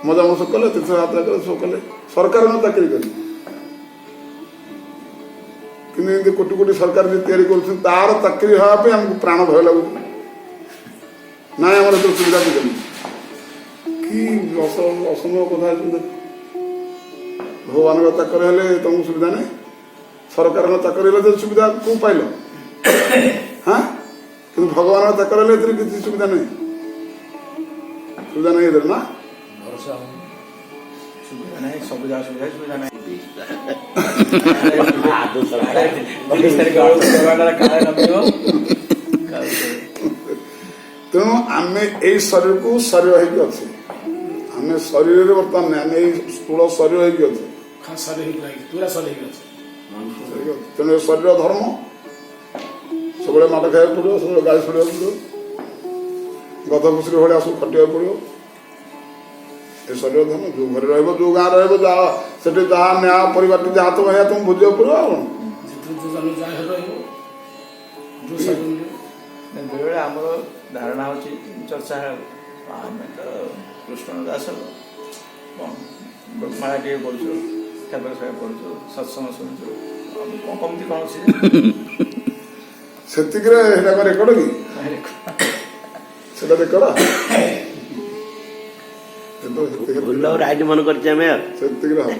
ମଜାମସ କଲେ ତୀର୍ଥଯାତ୍ରା କଲେ ସବୁ କଲେ ସରକାରଙ୍କ ଚାକିରି କଲେ କିନ୍ତୁ ଏମିତି କୋଟି କୋଟି ସରକାର ଯେ ତିଆରି କରୁଛନ୍ତି ତାର ଚାକିରି ହେବା ପାଇଁ ଆମକୁ ପ୍ରାଣ ଭୟ ଲାଗୁଛି ନାଇଁ ଆମର ଏତେ ସୁବିଧା ବି ଦେଲି କି ଅସମ୍ଭବ କଥା ଭଗବାନଙ୍କ ଚାକର ହେଲେ ତମକୁ ସୁବିଧା ନାହିଁ ସରକାରଙ୍କ ଚାକର ହେଲେ ସୁବିଧା କୋଉ ପାଇଲ ହଁ କିନ୍ତୁ ଭଗବାନଙ୍କ ଚାକର ହେଲେ ଏଥିରେ କିଛି ସୁବିଧା ନାହିଁ ସୁବିଧା ନାହିଁ ଏଥିରେ ନା ସୁବିଧା ନାହିଁ ସବୁ ଯାହା ସୁବିଧା ନାହିଁ ତେଣୁ ଆମେ ଏଇ ଶରୀରକୁ ଶରୀର ହେଇକି ଅଛେ ଆମେ ଶରୀରରେ ବର୍ତ୍ତମାନ ନାହିଁ ଆମେ ଏଇ ସ୍ଥୂଳ ଶରୀର ହେଇକି ଅଛେ ତେଣୁ ଏ ଶରୀର ଧର୍ମ ସବୁବେଳେ ମାଡ଼ ଖାଇବାକୁ ପଡିବ ସବୁବେଳେ ଗାଳି ଶୁଣିବାକୁ ପଡିବ ଗଧ ଖୁସିରେ ଭଳିଆ ସବୁ ଖଟିବାକୁ ପଡିବ ଏ ଶରୀର ଧର୍ମ ଯୋଉ ଘରେ ରହିବ ଯୋଉ ଗାଁ ରହିବ ଯାହା ସେଠି ଯାହା ନ୍ୟାୟ ପରିବାରଟି ଯାହା ତମ ଏହା ତମକୁ ବୁଝିବାକୁ ପଡିବ ଆଉ ବେଳେବେଳେ ଆମର ଧାରଣା ହଉଛି ଚର୍ଚ୍ଚା ଆମେ ତ କୃଷ୍ଣ ଦାସ ମାଳା ଟିକେ କରୁଛୁ ଠାକୁର ସେବା କରୁଛୁ ସତ୍ସଙ୍ଗ ଶୁଣୁଛୁ କଣ କମିତି କଣ ଅଛି ସେତିକିରେ ସେଇଟା ରେକର୍ଡ କି ସେଟା ରେକର୍ଡ ଭୁଲ ରାଇଟ୍ ମନେ କରିଛେ ଆମେ ଆଉ ସେତିକିରେ ହବ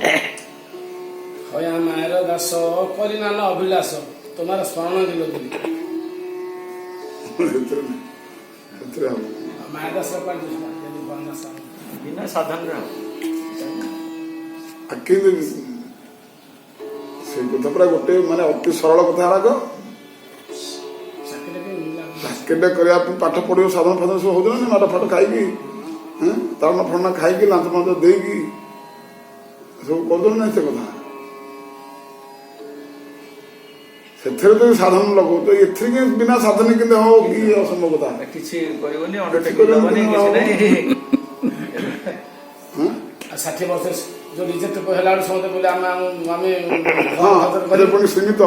ହୟା ମାୟର ଦାସ ପରିନାନ ଅଭିଳାଷ তোমার ସ୍ମରଣ ଦିଲ ଦିଲି ସେଥିରେ ହବ ମାୟା ଦାସ ବିନା ସାଧନରେ କିନ୍ତୁ ସେଇ କଥା ପୁରା ଗୋଟେ ମାନେ ଅତି ସରଳ କଥା ହେଲାକ ଚାକିରିଟା କରିବା ପାଇଁ ପାଠ ପଢିବ ସାଧନ ଫାଧନ ସବୁ ହଉଥିଲା ନା ମାଡ଼ ଫାଟ ଖାଇକି ତାଳନା ଫଳନା ଖାଇକି ଲାଞ୍ଚ ଫାଞ୍ଚ ଦେଇକି ସବୁ କରୁଛନ୍ତି ନାହିଁ ସେ କଥା ସେଥିରେ ତ ସାଧନ ଲଗାଉଛ ଏଥିରେ ବିନା ସାଧନ କେମିତି ହବ କି ଅସମ୍ଭବ କଥା କିଛି କରିବନି ଅଣ୍ଡରଟେକିଂ ଦବନି କିଛି ନାହିଁ 60 ବର୍ଷ ଯୋଉ ରିଜେକ୍ଟ ହେଲା ବେଳକୁ ସମସ୍ତେ ବୋଲେ ଆମେ ହଁ ପୁଣି ସୀମିତ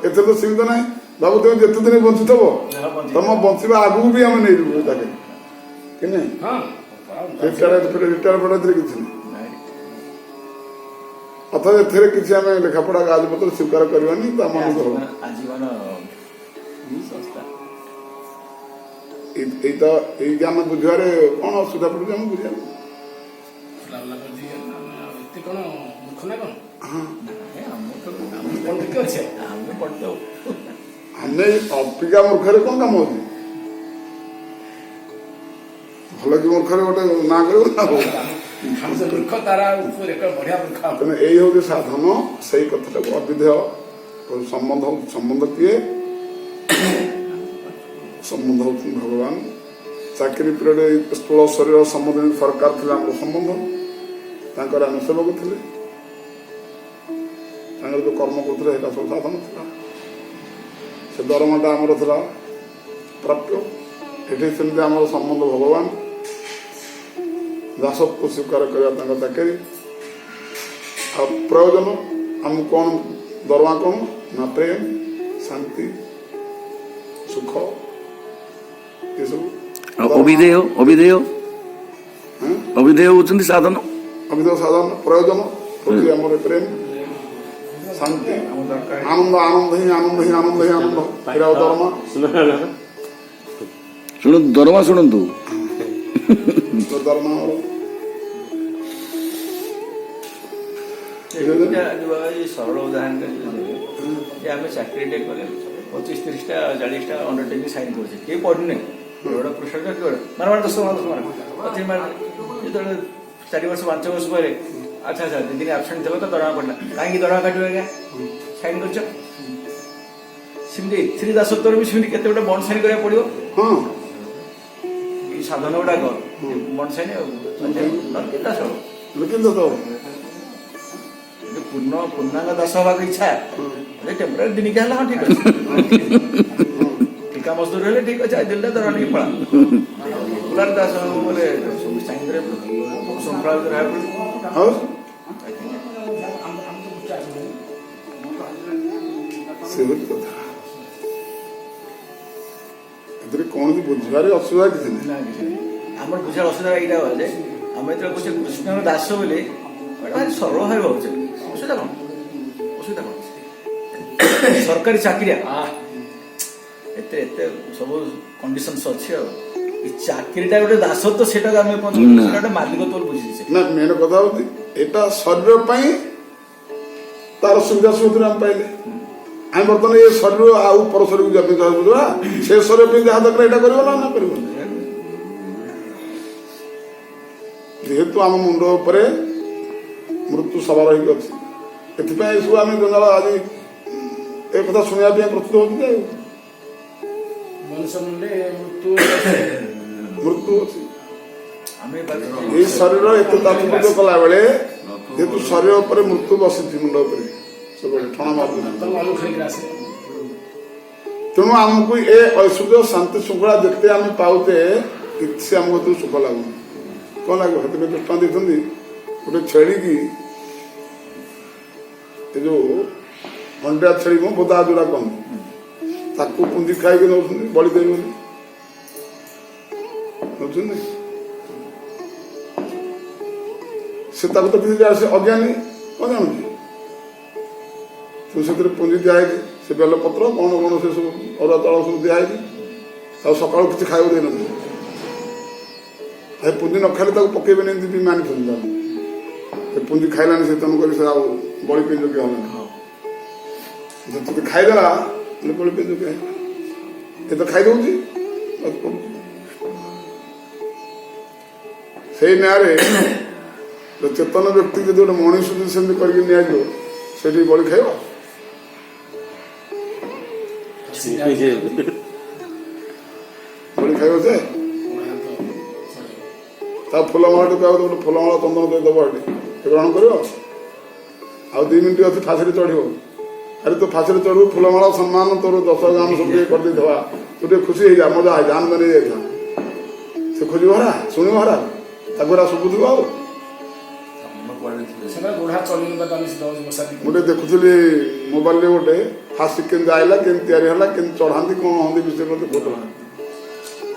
ଏଥିରେ ତ ସୀମିତ ନାହିଁ ବାବୁ ତମେ ଯେତେ ଦିନ ବଞ୍ଚୁଥିବ ତମ ବଞ୍ଚିବା ଆଗକୁ ବି ଆମେ ନେଇଯିବୁ ତାকে କି ନାହିଁ ରିଟାୟାର ଫେଟାର କିଛି ନାହିଁ ଅଥଚ ଏଥିରେ କିଛି ଆମେ ଲେଖାପଢା କାଗଜପତ୍ର ସ୍ୱୀକାର କରିବାନି ତା ମନକୁ ହବ ଆଜୀବନ ସଂସ୍ଥା ଏଇ ଆମେ ବୁଝିବାରେ କଣ ଅସୁବିଧା ପଡୁଛି ଆମେ ବୁଝିବାକୁ ଏତେ କଣ ମୂର୍ଖ ନା କଣ ଆମେ ପଢିଦଉ ଆମେ ଅପିକା ମୂର୍ଖରେ କଣ କାମ ଅଛି ଭଲ କି ମୂର୍ଖରେ ଗୋଟେ ନାଁ କରିବ ନା ମୂର୍ଖ ତାରା ଉପରେ ବଢିଆ ମୂର୍ଖ ତେଣୁ ଏଇ ହଉଛି ସାଧନ ସେଇ କଥାଟାକୁ ଅବିଧେୟ ସମ୍ବନ୍ଧ କିଏ ସମ୍ବନ୍ଧ ହଉଛନ୍ତି ଭଗବାନ ଚାକିରି ପିରିୟଡ଼ ସ୍ଥୂଳ ଶରୀର ସମ୍ବନ୍ଧ ସରକାର ଥିଲା ଆମର ସମ୍ବନ୍ଧ ତାଙ୍କର ଆମେ ସେବକ ଥିଲେ ତାଙ୍କର ଯୋଉ କର୍ମ କରୁଥିଲେ ସେଇଟା ସବୁ ସାଧନ ଥିଲା ସେ ଦରମାଟା ଆମର ଥିଲା ପ୍ରାପ୍ୟ ଏଠି ସେମିତି ଆମର ସମ୍ବନ୍ଧ ଭଗବାନ ଦାସତ୍ୱ ସ୍ୱୀକାର କରିବା ତାଙ୍କ ଚାକିରି ଆଉ ପ୍ରୟୋଜନ ଆମକୁ କ'ଣ ଦରମା କ'ଣ ନା ପ୍ରେମ ଶାନ୍ତି ସୁଖ ଏସବୁ ଅବିଧେୟ ହଉଛନ୍ତି ସାଧନ ଅବିଧ ସାଧାରଣ ପ୍ରୟୋଜନ ହଉଛି ଆମର ପ୍ରେମ ଶାନ୍ତି ଆନନ୍ଦ ଆନନ୍ଦ ହିଁ ଆନନ୍ଦ ହିଁ ଆନନ୍ଦ ହିଁ ଆନନ୍ଦ ଏଇଟା ଦରମା ଶୁଣନ୍ତୁ ଦରମା ଶୁଣନ୍ତୁ ଦରମା ଆମର ସରଳ ଉଦାହରଣ ଯେ ଆମେ ଚାକିରିଟେ କଲେ 25-30ଟା 40ଟା ଅଣ୍ଡରଟେକିଂ ସାଇନ୍ କରୁଛେ କେହି ପଢୁନି ଗୋଟେ ପୃଷ୍ଠା ମାନେ 10 ଯେତେବେଳେ 4 ବର୍ଷ 5 ବର୍ଷ ପରେ ଆଚ୍ଛା ଆଚ୍ଛା 2 ଦିନ ଆବସେଣ୍ଟ ଥିବ ତ ଦରମା ପଡ଼ିଲା କାହିଁକି ଦରମା କାଟିବ ଆଜ୍ଞା ସାଇନ୍ କରିଛ ସେମିତି ଏଥିରେ ଦାସତ୍ୱରେ ବି ସେମିତି କେତେ ଗୋଟେ ବଣ୍ଡ ସାଇନ୍ କରିବାକୁ ପଡ଼ିବ ହଁ ଏଇ ସାଧନ ଗୁଡ଼ାକ ବଣ୍ଡ ସାଇନ୍ ଦାସ କିନ୍ତୁ ତ ପୂର୍ଣ୍ଣାଙ୍ଗ ଦାସ ହେବାକୁ ଇଚ୍ଛା ଟେମ୍ପୋରାରୀ ଦିନିକା ହେଲା ହଁ ଠିକ ଅଛି ଠିକା ମଜଦୁର ହେଲେ ଠିକ ଅଛି ଦିଲ୍ଲୀରେ ଦରମା ନେଇକି ପଳା ରେଗୁଲାର ଦାସ ବୋଲେ ସବୁ ସାଇନ୍ସରେ ଶୃଙ୍ଖଳା ଭିତରେ ରହିବାକୁ ଆଉ ସେ ହଉଛି କଥା ଏଥିରେ କୌଣସି ବୁଝିବାରେ ଅସୁବିଧା କିଛି ନାହିଁ ଆମର ବୁଝିବାର ଅସୁବିଧା ଏଇଟା ହବ ଯେ ଆମେ ଯେତେବେଳେ କହୁଛେ କୃଷ୍ଣଙ୍କ ଦାସ ବୋଲି ଭାରି ସରଳ ଭାବେ ଭାବୁଛେ ଅସୁବିଧା କଣ ସରକାରୀ ଚାକିରିଆ ଏତେ ଏତେ ସବୁ କଣ୍ଡିସନ୍ସ ଅଛି ଆଉ ଏ ଚାକିରିଟା ଗୋଟେ ଦାସତ୍ୱ ସେଟାକୁ ଆମେ ଗୋଟେ ମାଲିକତ୍ୱ ବୁଝିଛେ ନା ମେନ୍ କଥା ହଉଛି ଏଇଟା ଶରୀର ପାଇଁ ତାର ସୁବିଧା ସୁବିଧା ଆମେ ପାଇଲେ ଆମେ ବର୍ତ୍ତମାନ ଏ ଶରୀର ଆଉ ପର ଶରୀରକୁ ଯିବା ପାଇଁ ଚାହୁଁଛୁ ସେ ଶରୀର ପାଇଁ ଯାହା ଦରକାର ଏଇଟା କରିବ ନା କରିବନି ଯେହେତୁ ଆମ ମୁଣ୍ଡ ଉପରେ ମୃତ୍ୟୁ ସବାର ହେଇକି ଅଛି ଏଥିପାଇଁ ଏସବୁ ଆମେ ଜଞ୍ଜାଳ ଆଜି ଏ କଥା ଶୁଣିବା ପାଇଁ ପ୍ରସ୍ତୁତ ହଉଛି ଯେ ମଣିଷ ମୁଣ୍ଡେ ମୃତ୍ୟୁ ଅଛି ଆମେ ଏଇ ଶରୀର ଏତେ ତାତ୍ପର୍ଯ୍ୟ କଲା ବେଳେ ଯେହେତୁ ଶରୀର ଉପରେ ମୃତ୍ୟୁ ବସିଛି ମୁଣ୍ଡ ଉପରେ ସବୁବେଳେ ଠଣା ମାରୁଛି ତେଣୁ ଆମକୁ ଏ ଐଶ୍ୱର୍ଯ୍ୟ ଶାନ୍ତି ଶୃଙ୍ଖଳା ଯେତେ ଆମେ ପାଉଛେ କିଛି ଆମକୁ ସୁଖ ଲାଗୁନି କଣ ଲାଗିବ ସେଥିପାଇଁ ଦୃଷ୍ଟାନ୍ତ ଦେଇଛନ୍ତି ଗୋଟେ ଛେଳିକି ଏ ଯୋଉ ହଣ୍ଡିଆ ଛେଳି କଣ ବୋଦା ଯୋଉଟା କହନ୍ତି ତାକୁ ପୁଞ୍ଜି ଖାଇକି ନେଉଛନ୍ତି ବଳି ଦେଇ ବୋଲି ନେଉଛନ୍ତି ସେ ତାକୁ ତ କିଛି ସେ ଅଜ୍ଞାନୀ କଣ ଜାଣୁଛି ତୁ ସେଥିରେ ପୁଞ୍ଜି ଦିଆହେଇଛି ସେ ବେଲପତ୍ର କଣ କଣ ସେ ସବୁ ଅରୁଆ ଚାଉଳ ସବୁ ଦିଆହେଇଛି ଆଉ ସକାଳୁ କିଛି ଖାଇବାକୁ ଦେଇନଥିଲେ ପୁଞ୍ଜି ନ ଖାଇଲେ ତାକୁ ପକେଇବେନି ଏମିତି ବି ମାନିଛନ୍ତି ତାକୁ ସେ ପୁଞ୍ଜି ଖାଇଲାନି ସେ ତେଣୁକରି ସେ ଆଉ ବଳି ପାଇଁ ଯୋଗ୍ୟ ହବନି ଯଦି ଖାଇଦେଲା ବଳି ପାଇଁ ଯୋଗ୍ୟ ଏ ତ ଖାଇଦଉଛି ସେଇ ନ୍ୟାୟରେ ଚେତନ ବ୍ୟକ୍ତି ଯଦି ଗୋଟେ ମଣିଷ ଯଦି ସେମିତି କରିକି ନିଆଯିବ ସେଠି ବଳି ଖାଇବ ବଳି ଖାଇବ ସେ ତା ଫୁଲମାଳା ଗୋଟେ ଫୁଲମାଳା ଚନ୍ଦନ ଦେଇଦବ ଏଠି ଗ୍ରହଣ କରିବ ଆଉ 2 ମିନିଟ୍ ଅଛି ଫାଶୀରେ ଚଢ଼ିବ ଆରେ ତୁ ଫାଶୀରେ ଚଢ଼ିବୁ ଫୁଲମାଳ ସମ୍ମାନ ତୋର 10 ଗ୍ରାମ ସବୁ ଟିକେ କରିଦେଇଥିବା ତୁ ଟିକେ ଖୁସି ହେଇଯା ମଜା ହେଇଯା ଆନନ୍ଦ ନେଇଯାଇଥା ସେ ଖୋଜିବ ହରା ଶୁଣିବ ହରା ତାକୁ ହେରା ଶୁଭୁଥିବ ଆଉ ସେମାନେ ବୁଢା ଚଳିବା ବସା ଗୋଟେ ଦେଖୁଥିଲି ମୋବାଇଲରେ ଗୋଟେ ଫାଶୀ କେମିତି ଆଇଲା କେମିତି ତିଆରି ହେଲା କେମିତି ଚଢ଼ାନ୍ତି କ'ଣ ହନ୍ତି ବିଷୟରେ ମତେ କହୁଥିଲା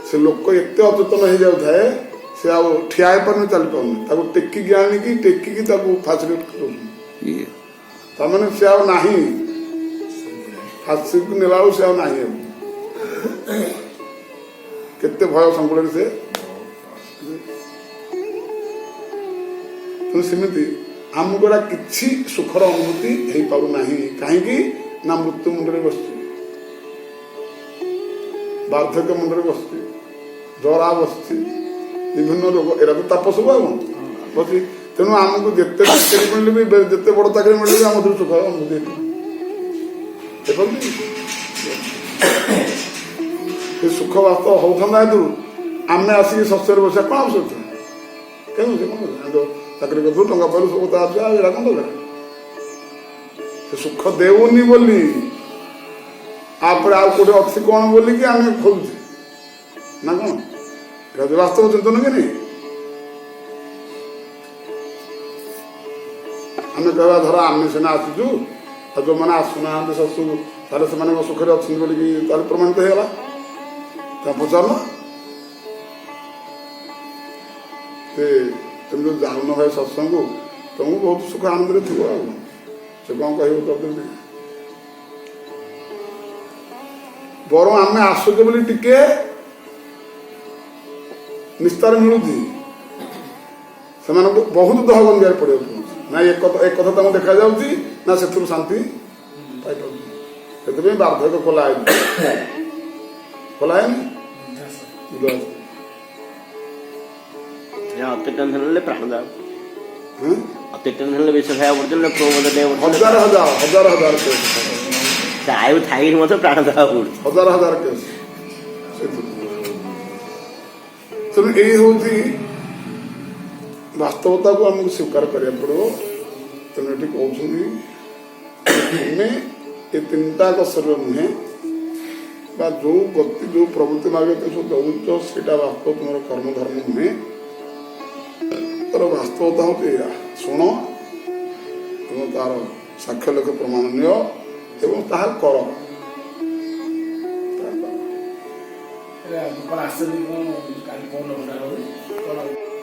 ସେ ଲୋକ ଏତେ ଅଚେତନ ହେଇଯାଉଥାଏ ସେ ଆଉ ଠିଆ ହେଇପାରୁନି ଚାଲିପାରୁନି ତାକୁ ଟେକିକି ଆଣିକି ଟେକିକି ତାକୁ ଫାଶୀରେ କରୁଛନ୍ତି ତାମାନେ ସେ ଆଉ ନାହିଁ ଫାଶୀକୁ ନେଲା ବେଳକୁ ସେ ଆଉ ନାହିଁ ଆଉ କେତେ ଭୟ ସଂକୁଳରେ ସେ ତେଣୁ ସେମିତି ଆମକୁ ଏଟା କିଛି ସୁଖର ଅନୁଭୂତି ହେଇପାରୁନାହିଁ କାହିଁକି ନା ମୃତ୍ୟୁ ମୁଣ୍ଡରେ ବସିଛି ବାର୍ଦ୍ଧକ୍ୟ ମୁଣ୍ଡରେ ବସିଛି ଜରା ବସିଛି ବିଭିନ୍ନ ରୋଗ ଏରା ତ ତାପ ସବୁ ଆଉ ବସି ତେଣୁ ଆମକୁ ଯେତେ ଚାକିରି ମିଳିଲେ ବି ଯେତେ ବଡ଼ ଚାକିରି ମିଳିଲେ ବି ଆମ ଭିତରେ ସୁଖ ଅନୁଭୂତି ଦେଖନ୍ତି ସେ ସୁଖ ବାସ୍ତବ ହଉଥାନ୍ତା ହେତୁ ଆମେ ଆସିକି ଶସ୍ୟରେ ବସିବା କ'ଣ ଆବଶ୍ୟକ କେମିତି ଚାକିରି କରୁଥିଲୁ ଟଙ୍କା ପାଇଲୁ ସବୁ ତା ଅଛି ଆଉ ଏଇଟା କ'ଣ ଦରକାର ସେ ସୁଖ ଦେଉନି ବୋଲି ତାପରେ ଆଉ କୋଉଠି ଅଛି କ'ଣ ବୋଲିକି ଆମେ ଖୋଜୁଛେ ନା କ'ଣ ଏଟା ବାସ୍ତବ ଚିନ୍ତନ କି ନାହିଁ ଆମେ କହିବା ଧର ଆମେ ସିନା ଆସିଛୁ ଆଉ ଯେଉଁମାନେ ଆସୁନାହାନ୍ତି ଶାଶୁ ତାହେଲେ ସେମାନେ ସୁଖରେ ଅଛନ୍ତି ବୋଲିକି ତାହେଲେ ପ୍ରମାଣିତ ହେଇଗଲା ତା ପଚାରୁନ তুমি ଯେଉଁ ଯାଉନ ଭାଇ ସତ୍ସଙ୍ଗକୁ ତମକୁ ବହୁତ ସୁଖ ଆନନ୍ଦରେ ଥିବ ଆଉ ସେ କ'ଣ କହିବ କରିଦେବି ବରଂ ଆମେ ଆସୁଛେ ବୋଲି ଟିକେ ନିସ୍ତାର ମିଳୁଛି ସେମାନଙ୍କୁ ବହୁତ ଦହ ଗଞ୍ଜିଆରେ ପଡ଼ିବାକୁ ପଡ଼ୁଛି ନା ଏ କଥା ତାଙ୍କୁ ଦେଖାଯାଉଛି ନା ସେଥିରୁ ଶାନ୍ତି ପାଇପାରୁଛି ସେଥିପାଇଁ ବାର୍ଦ୍ଧକ୍ୟ ଖୋଲା ହେଇନି ଖୋଲା ହେଇନି ଅତି ଟେନସନ୍ ହେଲେ ପ୍ରାଣ ଦାଅ ଅତି ଟେନସନ୍ ହେଲେ ବିଷ ଖାଇବା ପଡୁଛି ହଜାର ହଜାର ହଜାର ହଜାର କେସ୍ ଆୟୁ ଥାଇକି ମଧ୍ୟ ପ୍ରାଣ ଦେବାକୁ ପଡୁଛି ହଜାର ହଜାର କେସ୍ ତେଣୁ ଏଇ ହଉଛି ବାସ୍ତବତାକୁ ଆମକୁ ସ୍ୱୀକାର କରିବାକୁ ପଡ଼ିବ ତେଣୁ ଏଠି କହୁଛନ୍ତି ତୁମେ ଏ 3ଟା ଶରୀର ନୁହେଁ ବା ଯେଉଁ ଗତି ଯେଉଁ ପ୍ରବୃତ୍ତି ମାର୍ଗରେ ସବୁ ଦଉଛ ସେଇଟା ବାସ୍ତବ ତୁମର କର୍ମଧର୍ମ ନୁହେଁ ତାର ବାସ୍ତବତା ହେଉଛି ଏଇଆ ଶୁଣ ଏବଂ ତାର ସାକ୍ଷ୍ୟ ଲେଖ ପ୍ରମାଣ ନିଅ ଏବଂ ତାହା କର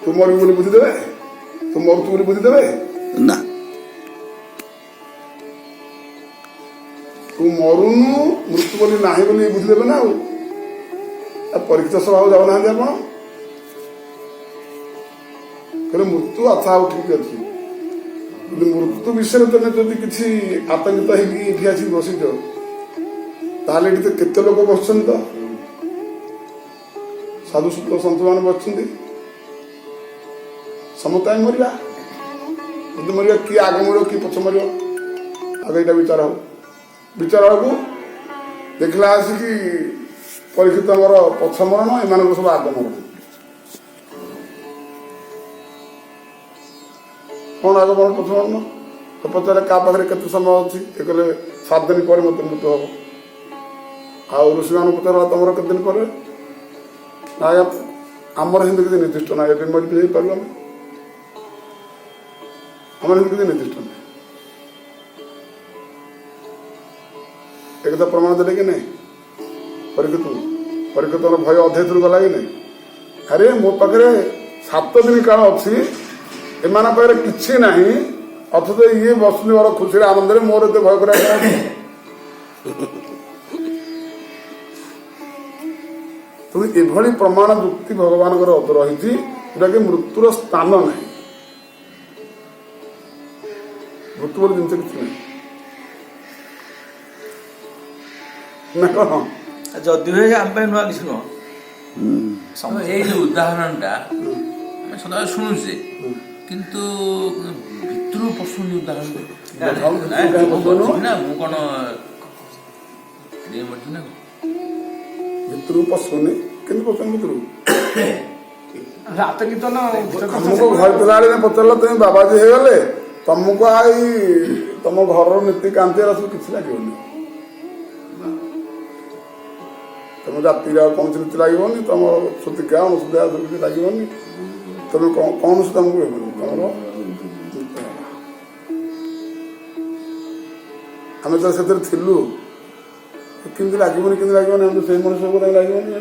ତୁ ମରିବୁ ବୋଲି ବୁଝିଦେବେ ତୁ ମରୁଛୁ ବୋଲି ବୁଝିଦେବେ ନା ତୁ ମରୁନୁ ମୃତ୍ୟୁ ବୋଲି ନାହିଁ ବୋଲି ବୁଝିଦେବେ ନା ଆଉ ପରୀକ୍ଷିତ ସଭାକୁ ଯାଉନାହାନ୍ତି ଆପଣ କହିଲେ ମୃତ୍ୟୁ ଆଶା ଆଉ ଠିକ ଅଛି ଯଦି ମୃତ୍ୟୁ ବିଷୟରେ ତମେ ଯଦି କିଛି ଆତଙ୍କିତ ହେଇକି ଏଠି ଆସିକି ବସିଛ ତାହେଲେ ଏଠି ତ କେତେ ଲୋକ ବସିଛନ୍ତି ତ ସାଧୁ ସନ୍ତମାନେ ବସିଛନ୍ତି ସମସ୍ତେ ଆମେ ମରିବା ଯଦି ମରିବା କିଏ ଆଗ ମରିବ କିଏ ପଛ ମରିବ ଆଗ ଏଇଟା ବିଚାର ହବ ବିଚାର ହବୁ ଦେଖିଲା ଆସିକି ପରୀକ୍ଷିତ ଆମର ପଛ ମରଣ ଏମାନଙ୍କ ସବୁ ଆଗ ମରଣ କ'ଣ ଆଗ ମରଣ ପଛ ମରଣ ପଚାରେ କାହା ପାଖରେ କେତେ ସମୟ ଅଛି ଏ କହିଲେ 7 ଦିନ ପରେ ମୋତେ ମୃତ୍ୟୁ ହବ ଆଉ ଋଷିମାନଙ୍କୁ ପଚାର ତମର କେତେ ଦିନ ପରେ ନା ଆଜ୍ଞା ଆମର ସେମିତି କିଛି ନିର୍ଦ୍ଦିଷ୍ଟ ନାହିଁ ଏବେ ମରି ଯାଇପାରିବୁ ଆମେ ଆମର ସେମିତି କିଛି ନିର୍ଦ୍ଦିଷ୍ଟ ନାହିଁ ଏକଥା ପ୍ରମାଣ ଦେଲେ କି ନାହିଁ ପରୀକ୍ଷିତର ଭୟ ଅଧ୍ୟୟରୁ ଗଲା କି ନାହିଁ ଆରେ ମୋ ପାଖରେ 7 ଦିନ କାଳ ଅଛି ଏମାନଙ୍କ ପାଖରେ କିଛି ନାହିଁ ଅଥଚ ଇଏ ବସୁନି ବଡ଼ ଖୁସିରେ ଆନନ୍ଦରେ ମୋର ଏତେ ଭୟ କରିବା ତେଣୁ ଏଭଳି ପ୍ରମାଣ ଯୁକ୍ତି ଭଗବାନଙ୍କର ରହିଛି ଯୋଉଟାକି ମୃତ୍ୟୁର ସ୍ଥାନ ନାହିଁ ମୃତ୍ୟୁ ବୋଲି ଜିନିଷ କିଛି ନାହିଁ ନା କ'ଣ ଯଦି ହୁଏ ଆମ ପାଇଁ ନୂଆ କିଛି ନୁହଁ ଏଇ ଯୋଉ ଉଦାହରଣଟା ଆମେ ସଦାବେଳେ ଶୁଣୁଛେ କିନ୍ତୁ ଭିତରୁ ପଶୁନି ଉଦାହରଣ ନା ମୁଁ କ'ଣ ଭିତରକୁ ପଶୁନି କିନ୍ତୁ ପଶୁନି ଭିତରକୁ ଆତଙ୍କିତ ନା ଆମକୁ ଘରେ ଥିଲାବେଳେ ପଚାରିଲ ତୁମେ ବାବାଜୀ ହେଇଗଲେ ତମକୁ ଆଉ ତମ ଘରର ନୀତି କାନ୍ତି ଏରା ସବୁ କିଛି ଲାଗିବନି। ତମ ଜାତିର ଆଉ କୌଣସି ନୀତି ଲାଗିବନି, ତମ ସୁତିକା ଅନୁସୁତିକା କିଛି ଲାଗିବନି, ତମେ କୌଣସି ତମକୁ ହେବନି। ତମର ଆମେ ତ ସେଥିରେ ଥିଲୁ, କେମିତି ଲାଗିବନି ଆମେ ସେଇ ମଣିଷକୁ ଲାଗିବନି।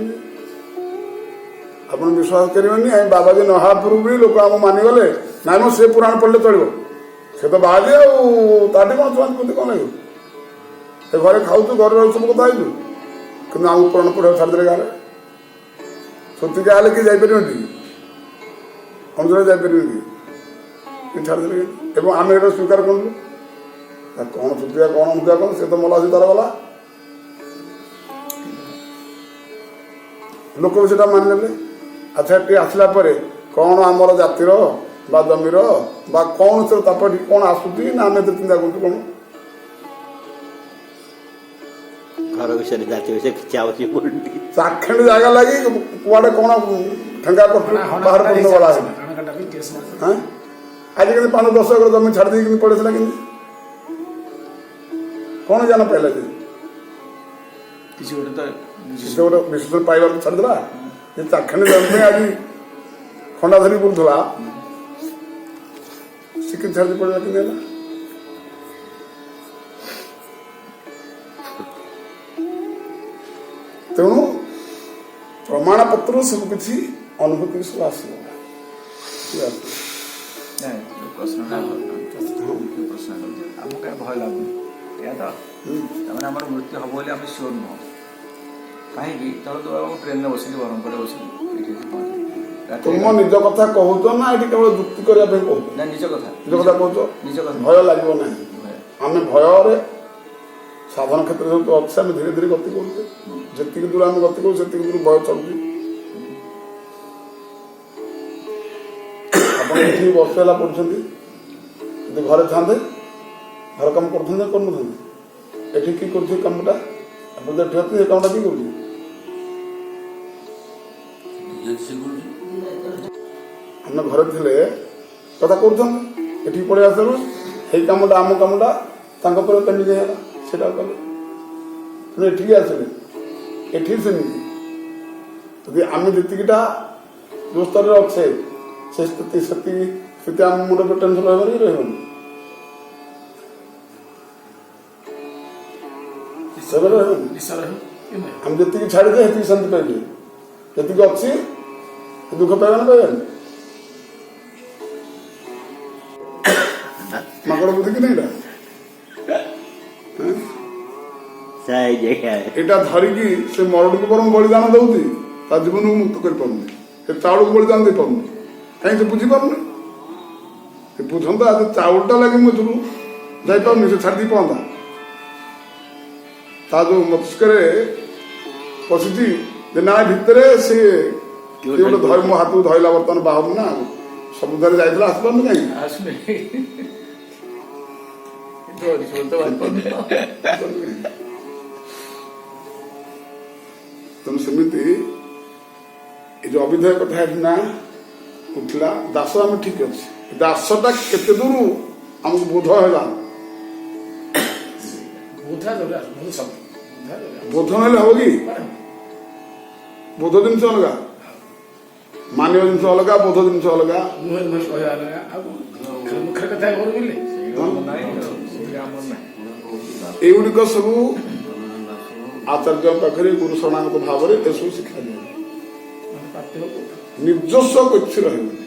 ଆପଣ ବିଶ୍ୱାସ କରିବେନି, ଆମେ ବାବାଜୀ ନହେବା ପୂର୍ବରୁ ବି ଲୋକ ଆମକୁ ମାନିଗଲେ ନାଇଁ ମ ସେ ପୁରାଣ ପଢିଲେ ଚଳିବ, ସେ ତ ବାହାରି ଆଉ ତାଠି କଣ ଛୁଆନ୍ତି କଣ ଲାଗିବ, ସେ ଘରେ ଖାଉଛୁ ଘରେ ରହି ସବୁ କଥା ହେଇଛୁ, କିନ୍ତୁ ଆମକୁ ପୁରାଣ ପଢିବାକୁ ଛାଡ଼ିଦେଲେ ଗାଁରେ। ସତିକା ହେଲେ କି ଯାଇପାରିବେନି, ଅଞ୍ଚଳରେ ଯାଇପାରିବେନି, ଛାଡ଼ିଦେଲେ। ଏବଂ ଆମେ ଏଇଟା ସ୍ୱୀକାର କଲୁ, କଣ ସତିକା କଣ ଅନୁତିକା କଣ, ସେ ତ ମଲା ସେ ତାର ଗଲା। ଲୋକ ବି ସେଟା ମାନିନେଲେ। ଆଚ୍ଛା ଏଠି ଆସିଲା ପରେ କଣ ଆମର ଜାତିର ବା ଜମିର ବା କୌଣସି ତାପରେ କଣ ଆସୁଛି ନା ଆମେ ଏତେ ଚିନ୍ତା କରୁଛୁ କଣ? ଘର ବିଷୟରେ ଜାତି ବିଷୟରେ କିଛି ଆବଶ୍ୟକ ପଡୁନି। ଚାଖେଣ୍ଡ ଜାଗା ଲାଗି କୁଆଡେ କଣ ଠେଙ୍ଗା ବାହାର କରିନ ଗଲା। ଆଜି କେମିତି 5-10 ଏକର ଜମି ଛାଡ଼ି ଦେଇକି ପଳେଇଥିଲା, କେମିତି କଣ ଜ୍ଞାନ ପାଇଲା ଯେ କିଛି ଗୋଟେ ତ ସେ ଗୋଟେ ବିଶ୍ୱାସ ପାଇବାକୁ ଛାଡ଼ିଦେଲା। ଯେ ଚାଖେଣ୍ଡ ଜମି ପାଇଁ ଆଜି ଖଣ୍ଡା ଧରି ବୁଲୁଥିଲା, ସେ କିଛି ଛାଡ଼ି ପଡ଼ିଲା କେମିତି ହେଲା? ତେଣୁ ପ୍ରମାଣ ପତ୍ର ସବୁ କିଛି ଅନୁଭୂତି ସବୁ ଆସିବ। ଆମକୁ କାହିଁ ଭୟ ଲାଗୁନି, ଏହା ତ ତାମାନେ ଆମର ମୃତ୍ୟୁ ହବ ବୋଲି ଆମେ ସିଓର ନୁହଁ। କାହିଁକି ତଳେ ତ ଟ୍ରେନରେ ବସିଲି, ବ୍ରହ୍ମପୁରରେ ବସିଲି, ତୁମ ନିଜ କଥା କହୁଛ ନା ଏଠି କେବଳ ଯୁକ୍ତି କରିବା ପାଇଁ କହୁଛ? ନା ନିଜ କଥା କହୁଛ, ନିଜ କଥା। ଭୟ ଲାଗିବ ନାହିଁ। ଆମେ ଭୟରେ ସାଧନ କ୍ଷେତ୍ରରେ ସବୁ ଅଛି, ଆମେ ଧୀରେ ଧୀରେ ଗତି କରୁଛେ। ଯେତିକି ଦୂର ଆମେ ଗତି କରୁଛୁ ସେତିକି ଦୂର ଭୟ ଚାଲୁଛି। ଆପଣ ଏଠି ବର୍ଷେ ହେଲା ପଢୁଛନ୍ତି, ଯଦି ଘରେ ଥାନ୍ତେ ଘର କାମ କରୁଥାନ୍ତେ କରୁନଥାନ୍ତେ? ଏଠି କି କରୁଛି କାମଟା? ଆପଣ ତ ଏଠି ଅଛନ୍ତି, ଏ କାମଟା କି କରୁଛି? ଆମେ ଘରେ ଥିଲେ କଥା କରୁଛନ୍ତି, ଏଠିକି ପଳେଇ ଆସିଲୁ, ସେଇ କାମଟା ଆମ କାମଟା ତାଙ୍କ ଉପରେ ପେଣ୍ଡିଂ ହେଇଗଲା, ସେଟା କଲେ। ଏଠିକି ଆସିଲେ ଏଠି ସେମିତି ଯଦି ଆମେ ଯେତିକିଟା ଯୋଉ ସ୍ତରରେ ଅଛେ ସେ ସ୍ଥିତି ଆମ ମୁଣ୍ଡ ଉପରେ ଟେନସନ ରହିବନି କି ରହିବନି? ଆମେ ଯେତିକି ଛାଡ଼ିଛେ ସେତିକି ଶାନ୍ତି ପାଇବେ, ଯେତିକି ଅଛି ଦୁଃଖ ପାଇବେ ନା ପାଇବେନି? ମାଙ୍କଡ଼ ବୁଦ୍ଧି କି ନାଇଁ ଏଇଟା ଧରିକି ସେ ମରଡକୁ ବରଂ ବଳିଦାନ ଦଉଛି, ତା ଜୀବନକୁ ମୁକ୍ତ କରିପାରୁନି, ସେ ଚାଉଳକୁ ବଳିଦାନ ଦେଇପାରୁନି। କାହିଁକି ସେ ବୁଝିପାରୁନି? ସେ ବୁଝନ୍ତା ଯେ ଚାଉଳଟା ଲାଗି ମୁଁ ଏଥିରୁ ଯାଇପାରୁନି, ସେ ଛାଡ଼ି ଦେଇ ପହନ୍ତା। ତା ଯୋଉ ମସ୍ତିଷ୍କରେ ପଶିଛି ଯେ ନା ଭିତରେ ସେ ଗୋଟେ ଧରି ମୋ ହାତକୁ ଧରିଲା, ବର୍ତ୍ତମାନ ବାହାରୁନି ନା, ସବୁଧାରେ ଯାଇଥିଲା ଆସିପାରୁନି କାହିଁକି? ତେଣୁ ସେମିତି ଏ ଯୋଉ ଅବିଧେୟ କଥା ଏଠି ନା ଉଠିଲା, ଦାସ ଆମେ ଠିକ ଅଛି, ଦାସଟା କେତେ ଦୂର ଆମକୁ ବୋଧ ହେଲା? ବୋଧ ନେଲେ ହବ କି? ବୋଧ ଜିନିଷ ଅଲଗା, ମାନିବ ଜିନିଷ ଅଲଗା, ବୋଧ ଜିନିଷ ଅଲଗା। ଏଗୁଡିକ ସବୁ ଆଚାର୍ଯ୍ୟ ପାଖରେ ଗୁରୁ ଶରଣାଗତ ଭାବରେ ଏସବୁ ଶିକ୍ଷା ଦିଆଯାଏ। ନିଜସ୍ୱ କିଛି ରହିବନି।